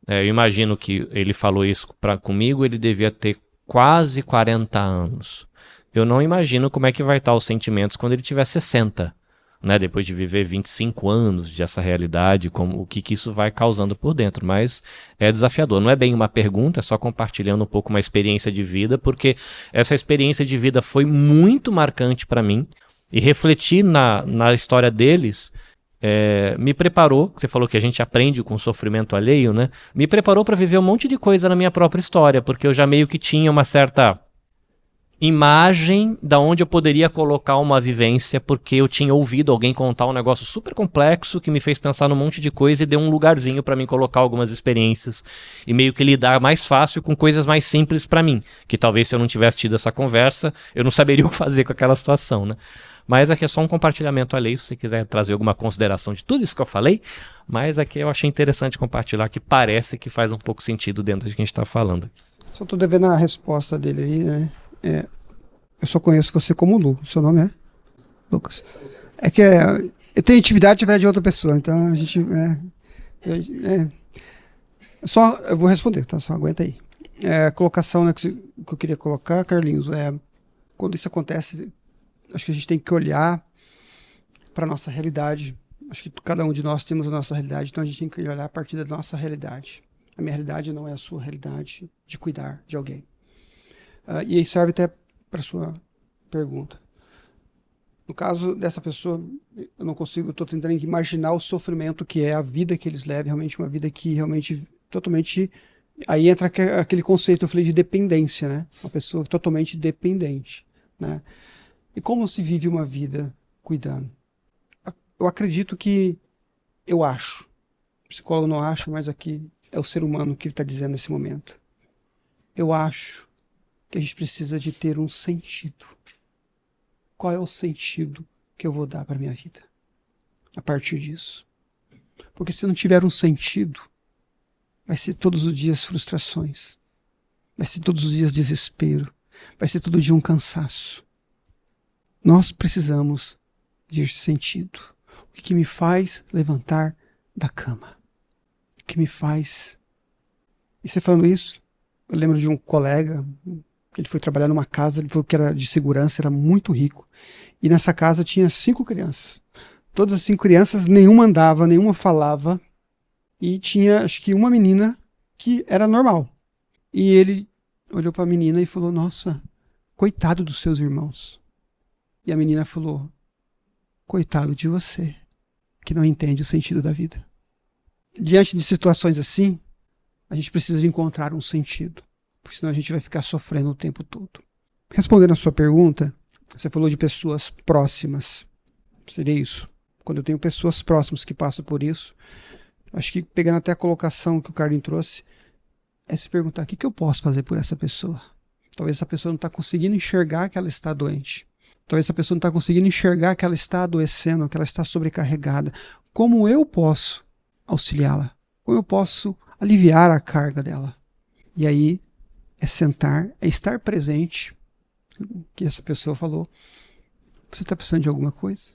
A: eu imagino que ele falou isso comigo, ele devia ter quase 40 anos. Eu não imagino como é que vai estar os sentimentos quando ele tiver 60. Né, depois de viver 25 anos dessa realidade, o que isso vai causando por dentro, mas é desafiador. Não é bem uma pergunta, é só compartilhando um pouco uma experiência de vida, porque essa experiência de vida foi muito marcante para mim, e refletir na história deles me preparou, você falou que a gente aprende com o sofrimento alheio, né? Me preparou para viver um monte de coisa na minha própria história, porque eu já meio que tinha uma certa imagem da onde eu poderia colocar uma vivência, porque eu tinha ouvido alguém contar um negócio super complexo que me fez pensar num monte de coisa e deu um lugarzinho para mim colocar algumas experiências e meio que lidar mais fácil com coisas mais simples para mim, que talvez se eu não tivesse tido essa conversa, eu não saberia o que fazer com aquela situação, né? Mas aqui é só um compartilhamento alheio, se você quiser trazer alguma consideração de tudo isso que eu falei, mas aqui eu achei interessante compartilhar, que parece que faz um pouco sentido dentro do que a gente está falando.
B: Só tô devendo a resposta dele aí, né? Eu só conheço você como Lu. Seu nome é? Lucas. É que eu tenho intimidade de outra pessoa, então a gente... Só eu vou responder, tá? Só aguenta aí. A colocação, né, que eu queria colocar, Carlinhos, quando isso acontece, acho que a gente tem que olhar para a nossa realidade. Acho que cada um de nós temos a nossa realidade, então a gente tem que olhar a partir da nossa realidade. A minha realidade não é a sua realidade de cuidar de alguém. E aí serve até para a sua pergunta. No caso dessa pessoa, eu não consigo, estou tentando imaginar o sofrimento que é a vida que eles levam, realmente uma vida que realmente totalmente... Aí entra aquele conceito, eu falei, de dependência, né? Uma pessoa totalmente dependente, né? E como se vive uma vida cuidando? Eu acredito que... Eu acho. O psicólogo não acha, mas aqui é o ser humano que está dizendo nesse momento. Eu acho que a gente precisa de ter um sentido. Qual é o sentido que eu vou dar para a minha vida a partir disso? Porque se não tiver um sentido, vai ser todos os dias frustrações, vai ser todos os dias desespero, vai ser todo dia um cansaço. Nós precisamos de sentido. O que me faz levantar da cama? O que me faz... E você falando isso, eu lembro de um colega... Ele foi trabalhar numa casa, ele falou que era de segurança, era muito rico. E nessa casa tinha 5 crianças. Todas as 5 crianças, nenhuma andava, nenhuma falava. E tinha, acho que uma menina que era normal. E ele olhou para a menina e falou, nossa, coitado dos seus irmãos. E a menina falou, coitado de você, que não entende o sentido da vida. Diante de situações assim, a gente precisa de encontrar um sentido. Porque senão a gente vai ficar sofrendo o tempo todo. Respondendo a sua pergunta, você falou de pessoas próximas. Seria isso. Quando eu tenho pessoas próximas que passam por isso, acho que pegando até a colocação que o Carlinhos trouxe, é se perguntar, o que eu posso fazer por essa pessoa? Talvez essa pessoa não está conseguindo enxergar que ela está doente. Talvez essa pessoa não está conseguindo enxergar que ela está adoecendo, que ela está sobrecarregada. Como eu posso auxiliá-la? Como eu posso aliviar a carga dela? E aí, é sentar, é estar presente, que essa pessoa falou. Você está precisando de alguma coisa?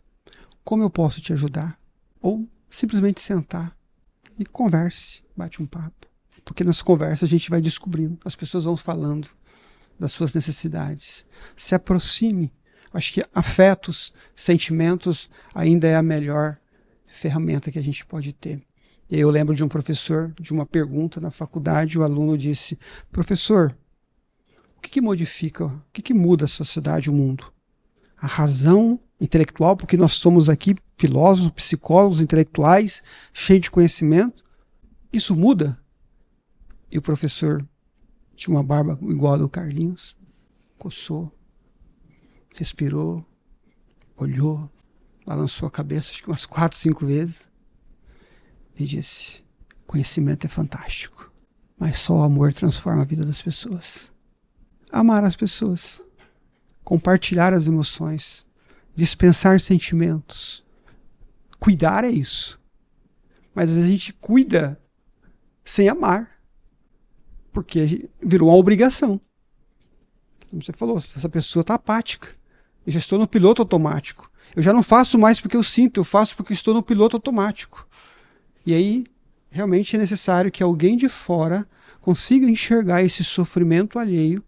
B: Como eu posso te ajudar? Ou simplesmente sentar e converse, bate um papo. Porque nas conversas a gente vai descobrindo, as pessoas vão falando das suas necessidades. Se aproxime. Acho que afetos, sentimentos ainda é a melhor ferramenta que a gente pode ter. E eu lembro de um professor, de uma pergunta na faculdade, o aluno disse, professor, o que modifica, o que muda a sociedade, o mundo? A razão intelectual, porque nós somos aqui filósofos, psicólogos, intelectuais, cheios de conhecimento, isso muda? E o professor tinha uma barba igual a do Carlinhos, coçou, respirou, olhou, balançou a cabeça acho que umas 4, 5 vezes e disse: conhecimento é fantástico, mas só o amor transforma a vida das pessoas. Amar as pessoas, compartilhar as emoções, dispensar sentimentos, cuidar é isso. Mas às vezes a gente cuida sem amar, porque virou uma obrigação. Como você falou, essa pessoa está apática. Eu já estou no piloto automático. Eu já não faço mais porque eu sinto, eu faço porque estou no piloto automático. E aí, realmente é necessário que alguém de fora consiga enxergar esse sofrimento alheio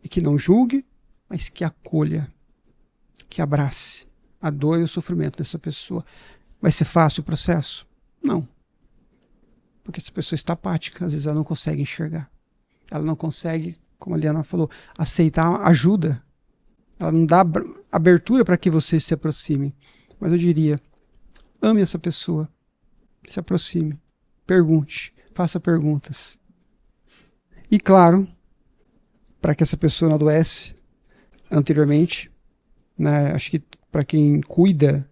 B: e que não julgue, mas que acolha, que abrace a dor e o sofrimento dessa pessoa. Vai ser fácil o processo? Não. Porque essa pessoa está apática, às vezes ela não consegue enxergar. Ela não consegue, como a Liana falou, aceitar ajuda. Ela não dá abertura para que você se aproxime. Mas eu diria, ame essa pessoa, se aproxime, pergunte, faça perguntas. E claro, para que essa pessoa não adoece anteriormente, né, acho que para quem cuida,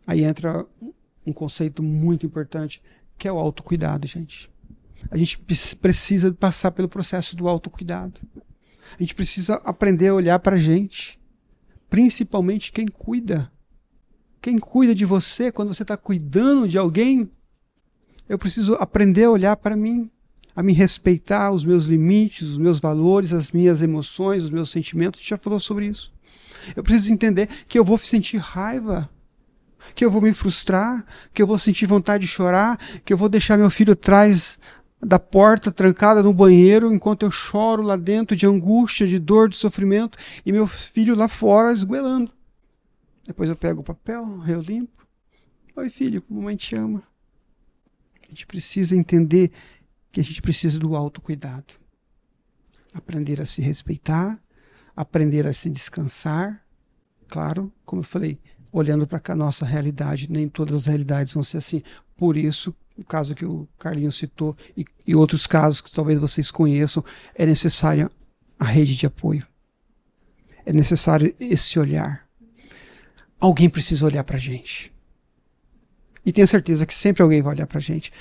B: aí entra um conceito muito importante, que é o autocuidado, gente. A gente precisa passar pelo processo do autocuidado. A gente precisa aprender a olhar para a gente, principalmente quem cuida. Quem cuida de você, quando você está cuidando de alguém, eu preciso aprender a olhar para mim, a me respeitar, os meus limites, os meus valores, as minhas emoções, os meus sentimentos. A gente já falou sobre isso. Eu preciso entender que eu vou sentir raiva, que eu vou me frustrar, que eu vou sentir vontade de chorar, que eu vou deixar meu filho atrás da porta, trancada no banheiro, enquanto eu choro lá dentro de angústia, de dor, de sofrimento, e meu filho lá fora esgoelando. Depois eu pego o papel, eu limpo. Oi, filho, mamãe te ama. A gente precisa entender que a gente precisa do autocuidado. Aprender a se respeitar, aprender a se descansar. Claro, como eu falei, olhando para a nossa realidade, nem todas as realidades vão ser assim. Por isso, o caso que o Carlinhos citou e outros casos que talvez vocês conheçam, é necessária a rede de apoio. É necessário esse olhar. Alguém precisa olhar para a gente. E tenho certeza que sempre alguém vai olhar para a gente.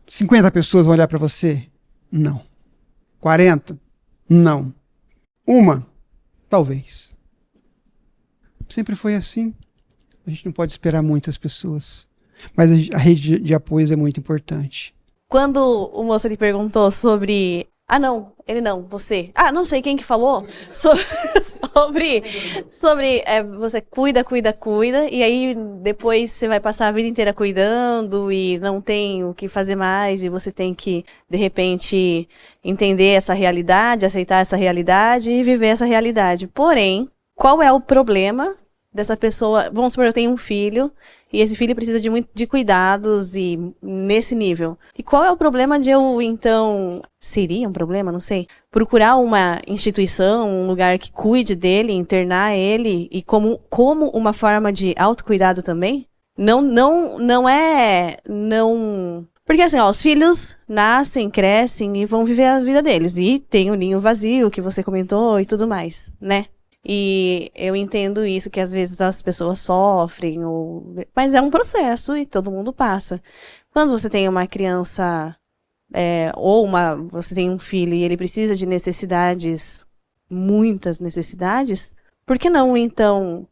B: 50 pessoas vão olhar para você? Não. 40? Não. Uma? Talvez. Sempre foi assim. A gente não pode esperar muitas pessoas. Mas a rede de apoios é muito importante.
H: Quando o moço lhe perguntou sobre... Ah, não, ele não, você. Ah, não sei quem que falou. Sobre você cuida, e aí depois você vai passar a vida inteira cuidando e não tem o que fazer mais, e você tem que, de repente, entender essa realidade, aceitar essa realidade e viver essa realidade. Porém, qual é o problema dessa pessoa? Vamos supor, eu tenho um filho, e esse filho precisa de cuidados e nesse nível. E qual é o problema de eu, então... Seria um problema? Não sei. Procurar uma instituição, um lugar que cuide dele, internar ele, e como uma forma de autocuidado também? Não é... Porque assim, ó, os filhos nascem, crescem e vão viver a vida deles. E tem o ninho vazio, que você comentou, e tudo mais, né? E eu entendo isso, que às vezes as pessoas sofrem, mas é um processo e todo mundo passa. Quando você tem uma criança, você tem um filho e ele precisa de necessidades, muitas necessidades, por que não, então,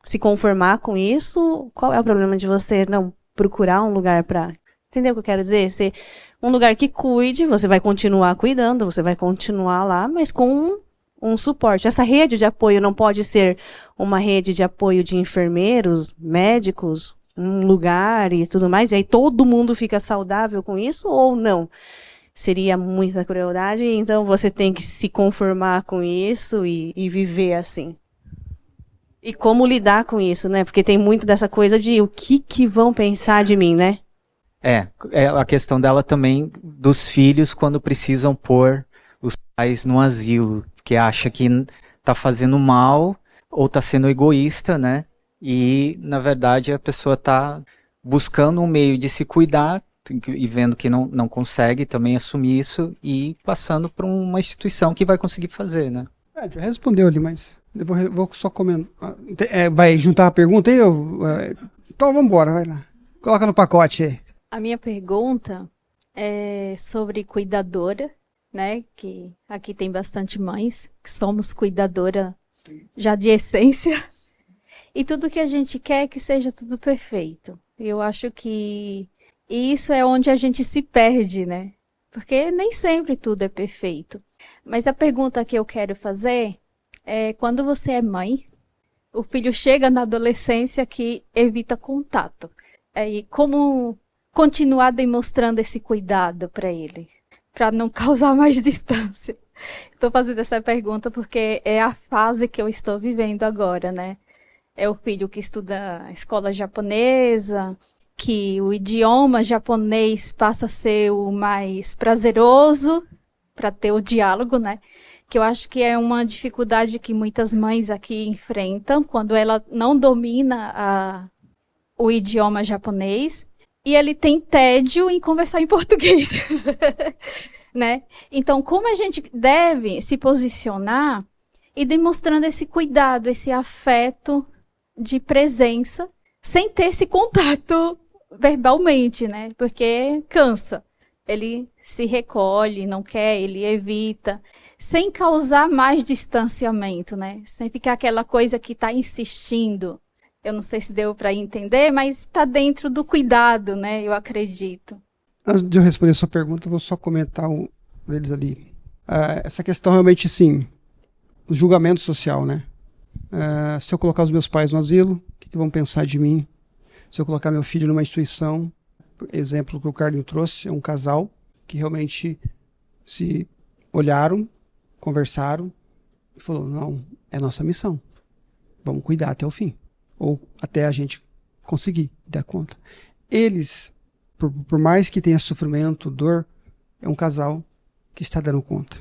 H: se conformar com isso? Qual é o problema de você não procurar um lugar para... Entendeu o que eu quero dizer? Um lugar que cuide, você vai continuar cuidando, você vai continuar lá, mas com um suporte. Essa rede de apoio não pode ser uma rede de apoio de enfermeiros, médicos, um lugar e tudo mais, e aí todo mundo fica saudável com isso, ou não? Seria muita crueldade, então você tem que se conformar com isso e viver assim. E como lidar com isso, né? Porque tem muito dessa coisa de o que vão pensar de mim, né?
F: É a questão dela também dos filhos quando precisam pôr os pais no asilo, que acha que tá fazendo mal ou tá sendo egoísta, né? E, na verdade, a pessoa tá buscando um meio de se cuidar e vendo que não consegue também assumir isso e passando para uma instituição que vai conseguir fazer, né?
B: Já respondeu ali, mas eu vou só comentar. Vai juntar a pergunta aí? Então vamos embora, vai lá. Coloca no pacote aí.
I: A minha pergunta é sobre cuidadora, né? Que aqui tem bastante mães, que somos cuidadora já de essência. E tudo que a gente quer é que seja tudo perfeito. Eu acho que isso é onde a gente se perde, né? Porque nem sempre tudo é perfeito. Mas a pergunta que eu quero fazer é, quando você é mãe, o filho chega na adolescência que evita contato. E como continuar demonstrando esse cuidado para ele, para não causar mais distância? Estou fazendo essa pergunta porque é a fase que eu estou vivendo agora, né? É o filho que estuda escola japonesa, que o idioma japonês passa a ser o mais prazeroso para ter o diálogo, né? Que eu acho que é uma dificuldade que muitas mães aqui enfrentam quando ela não domina o idioma japonês e ele tem tédio em conversar em português, né? Então, como a gente deve se posicionar e demonstrando esse cuidado, esse afeto de presença, sem ter esse contato verbalmente, né? Porque cansa. Ele se recolhe, não quer, ele evita, sem causar mais distanciamento, né? Sem ficar aquela coisa que está insistindo. Eu não sei se deu para entender, mas está dentro do cuidado, né? Eu acredito.
B: Antes de eu responder a sua pergunta, eu vou só comentar um deles ali. Essa questão realmente, sim, o julgamento social, né? Se eu colocar os meus pais no asilo, o que vão pensar de mim? Se eu colocar meu filho numa instituição, exemplo que o Carlinho trouxe, é um casal que realmente se olharam, conversaram e falou, não, é nossa missão, vamos cuidar até o fim, ou até a gente conseguir dar conta. Eles, por mais que tenha sofrimento, dor, é um casal que está dando conta.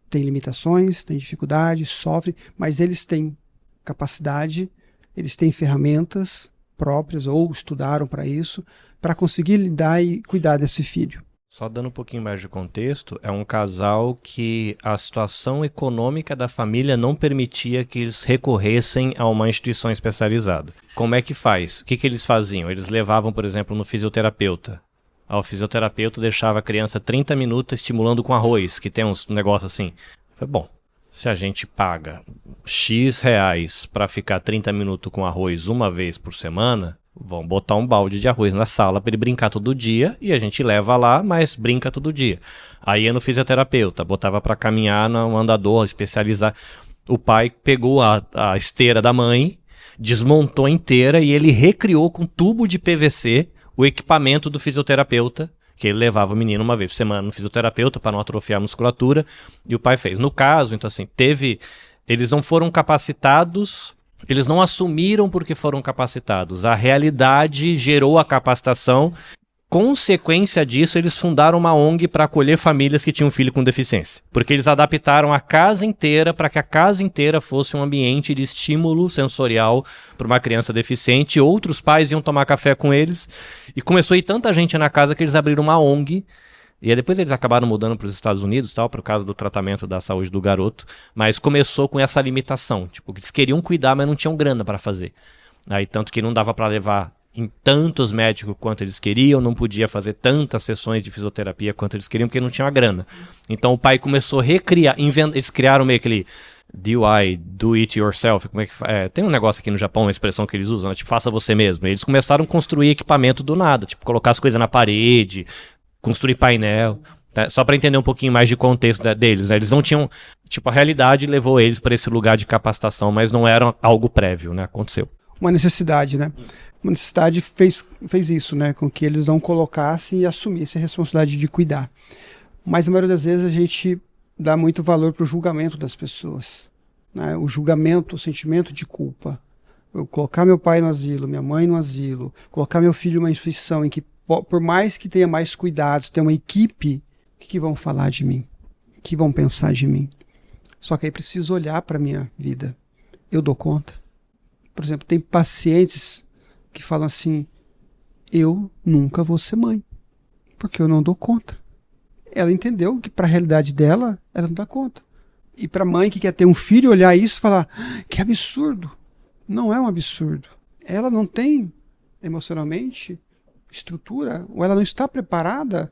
B: Tem limitações, tem dificuldade, sofre, mas eles têm capacidade, eles têm ferramentas próprias ou estudaram para isso, para conseguir lidar e cuidar desse filho.
A: Só dando um pouquinho mais de contexto, é um casal que a situação econômica da família não permitia que eles recorressem a uma instituição especializada. Como é que faz? O que eles faziam? Eles levavam, por exemplo, no fisioterapeuta. O fisioterapeuta deixava a criança 30 minutos estimulando com arroz, que tem uns negócios assim. Foi bom. Se a gente paga X reais para ficar 30 minutos com arroz uma vez por semana, vamos botar um balde de arroz na sala para ele brincar todo dia e a gente leva lá, mas brinca todo dia. Aí ia no fisioterapeuta, botava para caminhar no andador, especializar. O pai pegou a esteira da mãe, desmontou inteira e ele recriou com tubo de PVC o equipamento do fisioterapeuta, que ele levava o menino uma vez por semana no fisioterapeuta para não atrofiar a musculatura, e o pai fez. No caso, então assim, eles não foram capacitados, eles não assumiram porque foram capacitados. A realidade gerou a capacitação. Consequência disso, eles fundaram uma ONG para acolher famílias que tinham filho com deficiência. Porque eles adaptaram a casa inteira para que a casa inteira fosse um ambiente de estímulo sensorial para uma criança deficiente. Outros pais iam tomar café com eles. E começou a ir tanta gente na casa que eles abriram uma ONG. E aí depois eles acabaram mudando para os Estados Unidos, tal, por causa do tratamento da saúde do garoto. Mas começou com essa limitação. Tipo, eles queriam cuidar, mas não tinham grana para fazer. Aí tanto que não dava para levar em tantos médicos quanto eles queriam, não podia fazer tantas sessões de fisioterapia quanto eles queriam, porque não tinha a grana. Então o pai começou a recriar, eles criaram meio aquele DIY, do it yourself, como é que tem um negócio aqui no Japão, uma expressão que eles usam, né? Tipo, faça você mesmo. Eles começaram a construir equipamento do nada, tipo, colocar as coisas na parede, construir painel, tá? Só para entender um pouquinho mais de contexto deles, né? Eles não tinham, tipo, a realidade levou eles para esse lugar de capacitação, mas não era algo prévio, né? Aconteceu.
B: Uma necessidade, né? Uma necessidade fez isso, né? Com que eles não colocassem e assumissem a responsabilidade de cuidar. Mas, a maioria das vezes, a gente dá muito valor para o julgamento das pessoas, né? O julgamento, o sentimento de culpa. Eu colocar meu pai no asilo, minha mãe no asilo, colocar meu filho numa instituição em que, por mais que tenha mais cuidados, tenha uma equipe, o que vão falar de mim? O que vão pensar de mim? Só que aí preciso olhar para a minha vida. Eu dou conta? Por exemplo, tem pacientes que falam assim, eu nunca vou ser mãe. Porque eu não dou conta. Ela entendeu que para a realidade dela, ela não dá conta. E para a mãe que quer ter um filho, olhar isso e falar, que absurdo. Não é um absurdo. Ela não tem, emocionalmente, estrutura, ou ela não está preparada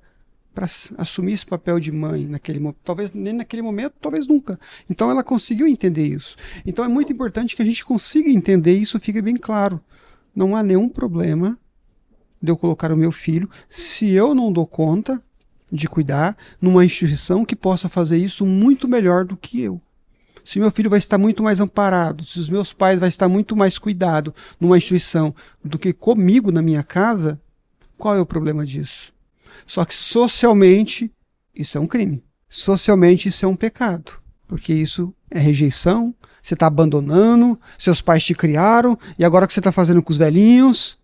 B: para assumir esse papel de mãe naquele momento. Talvez nem naquele momento, talvez nunca. Então ela conseguiu entender isso. Então é muito importante que a gente consiga entender e isso fique bem claro. Não há nenhum problema de eu colocar o meu filho, se eu não dou conta de cuidar, numa instituição que possa fazer isso muito melhor do que eu. Se meu filho vai estar muito mais amparado, se os meus pais vai estar muito mais cuidado numa instituição do que comigo na minha casa, qual é o problema disso? Só que socialmente isso é um crime. Socialmente isso é um pecado. Porque isso é rejeição, você está abandonando, seus pais te criaram, e agora o que você está fazendo com os velhinhos?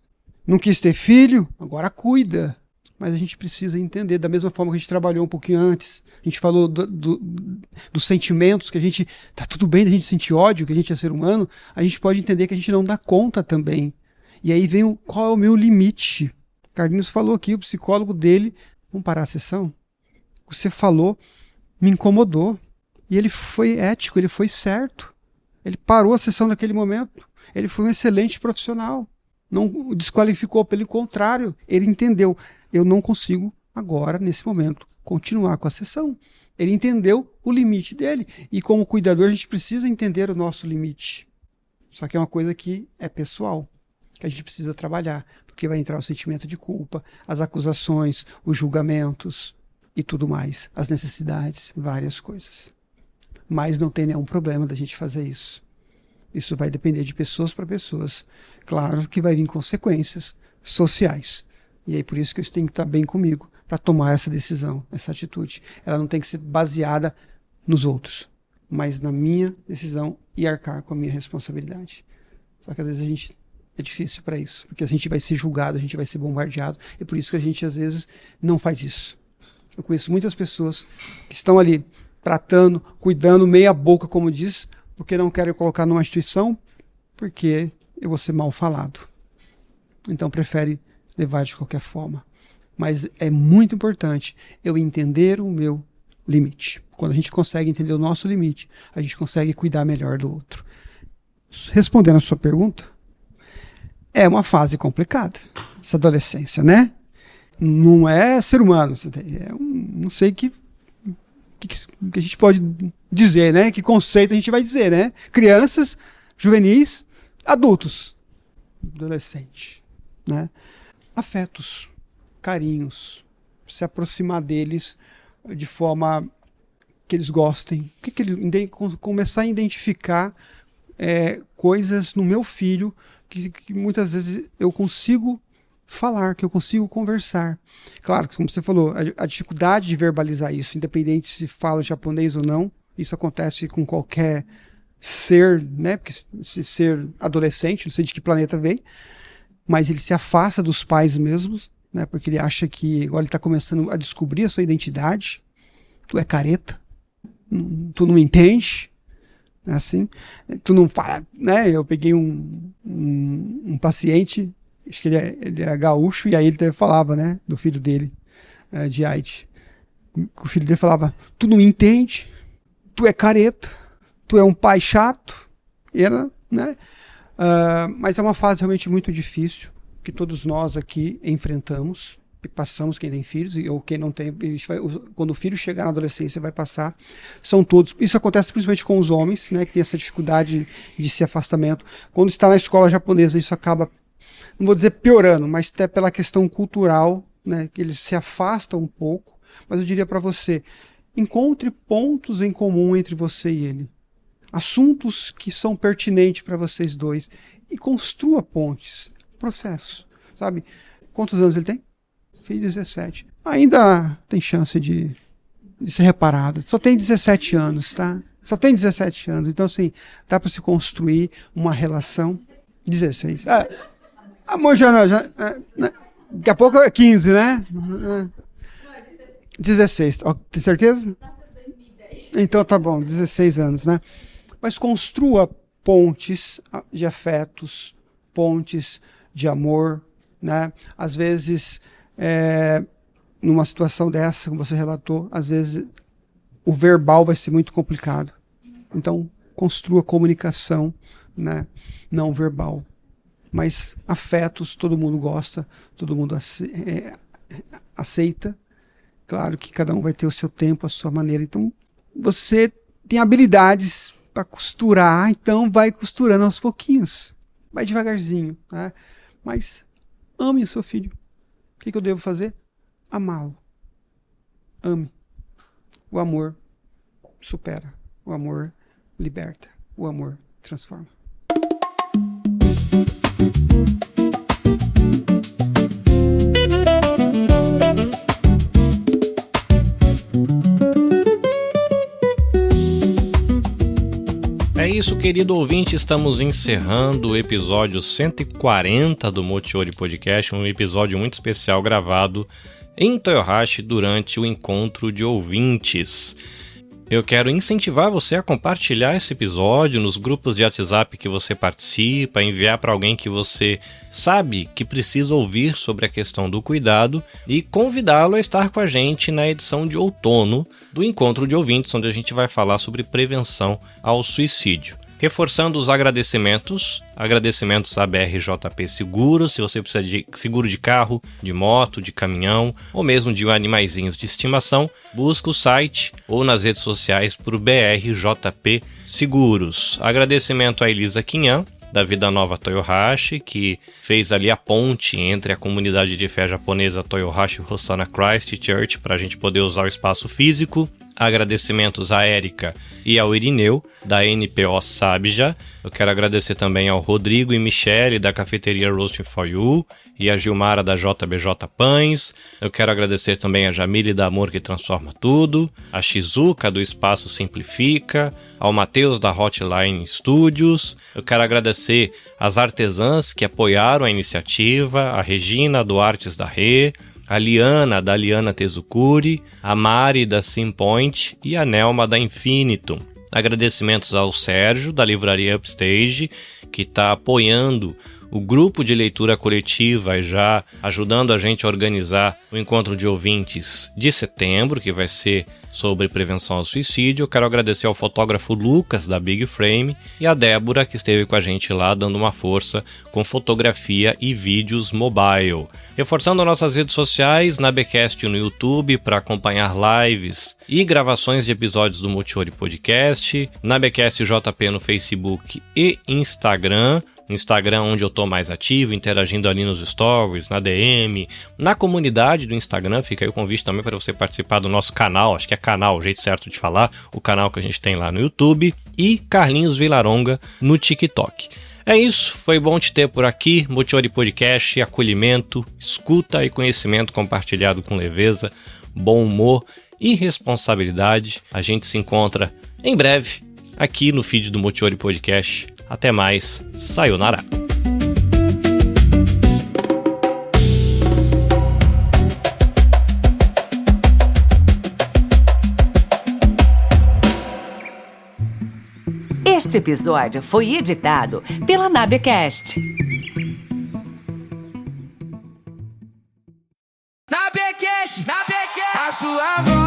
B: Não quis ter filho? Agora cuida. Mas a gente precisa entender, da mesma forma que a gente trabalhou um pouquinho antes, a gente falou dos sentimentos, que a gente, tá tudo bem da gente sentir ódio, que a gente é ser humano, a gente pode entender que a gente não dá conta também. E aí vem qual é o meu limite. Carlinhos falou aqui, o psicólogo dele, vamos parar a sessão? O que você falou me incomodou. E ele foi ético, ele foi certo. Ele parou a sessão naquele momento. Ele foi um excelente profissional. Não o desqualificou, pelo contrário, ele entendeu. Eu não consigo agora, nesse momento, continuar com a sessão. Ele entendeu o limite dele. E como cuidador, a gente precisa entender o nosso limite. Só que é uma coisa que é pessoal, que a gente precisa trabalhar. Porque vai entrar o sentimento de culpa, as acusações, os julgamentos e tudo mais. As necessidades, várias coisas. Mas não tem nenhum problema da gente fazer isso. Isso vai depender de pessoas para pessoas. Claro que vai vir consequências sociais. E aí por isso que eu tenho que estar bem comigo para tomar essa decisão, essa atitude. Ela não tem que ser baseada nos outros, mas na minha decisão e arcar com a minha responsabilidade. Só que às vezes a gente é difícil para isso, porque a gente vai ser julgado, a gente vai ser bombardeado, e por isso que a gente às vezes não faz isso. Eu conheço muitas pessoas que estão ali tratando, cuidando, meia boca, como diz, porque não querem colocar numa instituição, porque eu vou ser mal falado. Então prefere levar de qualquer forma. Mas é muito importante eu entender o meu limite. Quando a gente consegue entender o nosso limite, a gente consegue cuidar melhor do outro. Respondendo a sua pergunta, é uma fase complicada, essa adolescência, né? Não é ser humano, não sei o que a gente pode dizer, né? Que conceito a gente vai dizer, né? Crianças, juvenis, adultos, adolescente, né? Afetos, carinhos, se aproximar deles de forma que eles gostem, começar a identificar coisas no meu filho que muitas vezes eu consigo falar, que eu consigo conversar. Claro, como você falou, a dificuldade de verbalizar isso, independente se fala japonês ou não, isso acontece com qualquer ser, né? Porque se ser adolescente, não sei de que planeta vem, mas ele se afasta dos pais mesmos, né? Porque ele acha que agora ele está começando a descobrir a sua identidade. Tu é careta, tu não entende, assim, tu não fala, né? Eu peguei um paciente, acho que ele é gaúcho, e aí ele falava, né, do filho dele, de AIDS. O filho dele falava, tu não me entende, tu é careta, tu é um pai chato, né? Mas é uma fase realmente muito difícil, que todos nós aqui enfrentamos, que passamos, quem tem filhos, ou quem não tem, quando o filho chegar na adolescência vai passar, são todos, isso acontece principalmente com os homens, né, que tem essa dificuldade de esse afastamento. Quando está na escola japonesa, isso acaba, não vou dizer piorando, mas até pela questão cultural, né, que eles se afastam um pouco, mas eu diria para você, encontre pontos em comum entre você e ele, assuntos que são pertinentes para vocês dois, e construa pontes, processo, sabe? Quantos anos ele tem? Fiz 17. Ainda tem chance de ser reparado. Só tem 17 anos, tá? Só tem 17 anos. Então, assim, dá para se construir uma relação. 16. Amor, daqui a pouco é 15, né? 16. Tem certeza? Então tá bom, 16 anos, né? Mas construa pontes de afetos, pontes de amor, né? Às vezes numa situação dessa, como você relatou, às vezes o verbal vai ser muito complicado. Então, construa comunicação, né, não verbal. Mas afetos todo mundo gosta, todo mundo aceita. Claro que cada um vai ter o seu tempo, a sua maneira. Então, você tem habilidades para costurar, então vai costurando aos pouquinhos. Vai devagarzinho, né? Mas ame o seu filho. O que eu devo fazer? Amá-lo. Ame. O amor supera. O amor liberta. O amor transforma.
A: É isso, querido ouvinte, estamos encerrando o episódio 140 do Mochiori Podcast, um episódio muito especial gravado em Toyohashi durante o encontro de ouvintes. Eu quero incentivar você a compartilhar esse episódio nos grupos de WhatsApp que você participa, enviar para alguém que você sabe que precisa ouvir sobre a questão do cuidado e convidá-lo a estar com a gente na edição de outono do Encontro de Ouvintes, onde a gente vai falar sobre prevenção ao suicídio. Reforçando os agradecimentos à BRJP Seguros, se você precisa de seguro de carro, de moto, de caminhão ou mesmo de animaizinhos de estimação, busca o site ou nas redes sociais por BRJP Seguros. Agradecimento a Elisa Quinhan, da Vida Nova Toyohashi, que fez ali a ponte entre a comunidade de fé japonesa Toyohashi Hosanna Christ Church para a gente poder usar o espaço físico. Agradecimentos a Érica e ao Irineu, da NPO Sabja. Eu quero agradecer também ao Rodrigo e Michele, da cafeteria Roasting for You, e a Gilmara, da JBJ Pães. Eu quero agradecer também a Jamile, da Amor que Transforma Tudo, a Shizuka, do Espaço Simplifica, ao Matheus, da Hotline Studios. Eu quero agradecer às artesãs que apoiaram a iniciativa, a Regina, do Artes da Rê, a Liana, da Liana Tezukuri, a Mari, da Simpoint e a Nelma, da Infinitum. Agradecimentos ao Sérgio, da Livraria Upstage, que está apoiando o grupo de leitura coletiva e já ajudando a gente a organizar o encontro de ouvintes de setembro, que vai ser sobre prevenção ao suicídio. Eu quero agradecer ao fotógrafo Lucas, da Big Frame, e a Débora, que esteve com a gente lá dando uma força com fotografia e vídeos mobile. Reforçando nossas redes sociais, Nabecast no YouTube para acompanhar lives e gravações de episódios do Mochiori Podcast, Nabecast JP no Facebook e Instagram, onde eu tô mais ativo, interagindo ali nos stories, na DM, na comunidade do Instagram. Fica aí o convite também para você participar do nosso canal, acho que é canal, o jeito certo de falar, o canal que a gente tem lá no YouTube, e Carlinhos Vilaronga no TikTok. É isso, foi bom te ter por aqui. Mochiori Podcast, acolhimento, escuta e conhecimento compartilhado com leveza, bom humor e responsabilidade. A gente se encontra em breve aqui no feed do Mochiori Podcast. Até mais, sayonara!
J: Este episódio foi editado pela Nabecast.
K: Nabecast, a sua voz.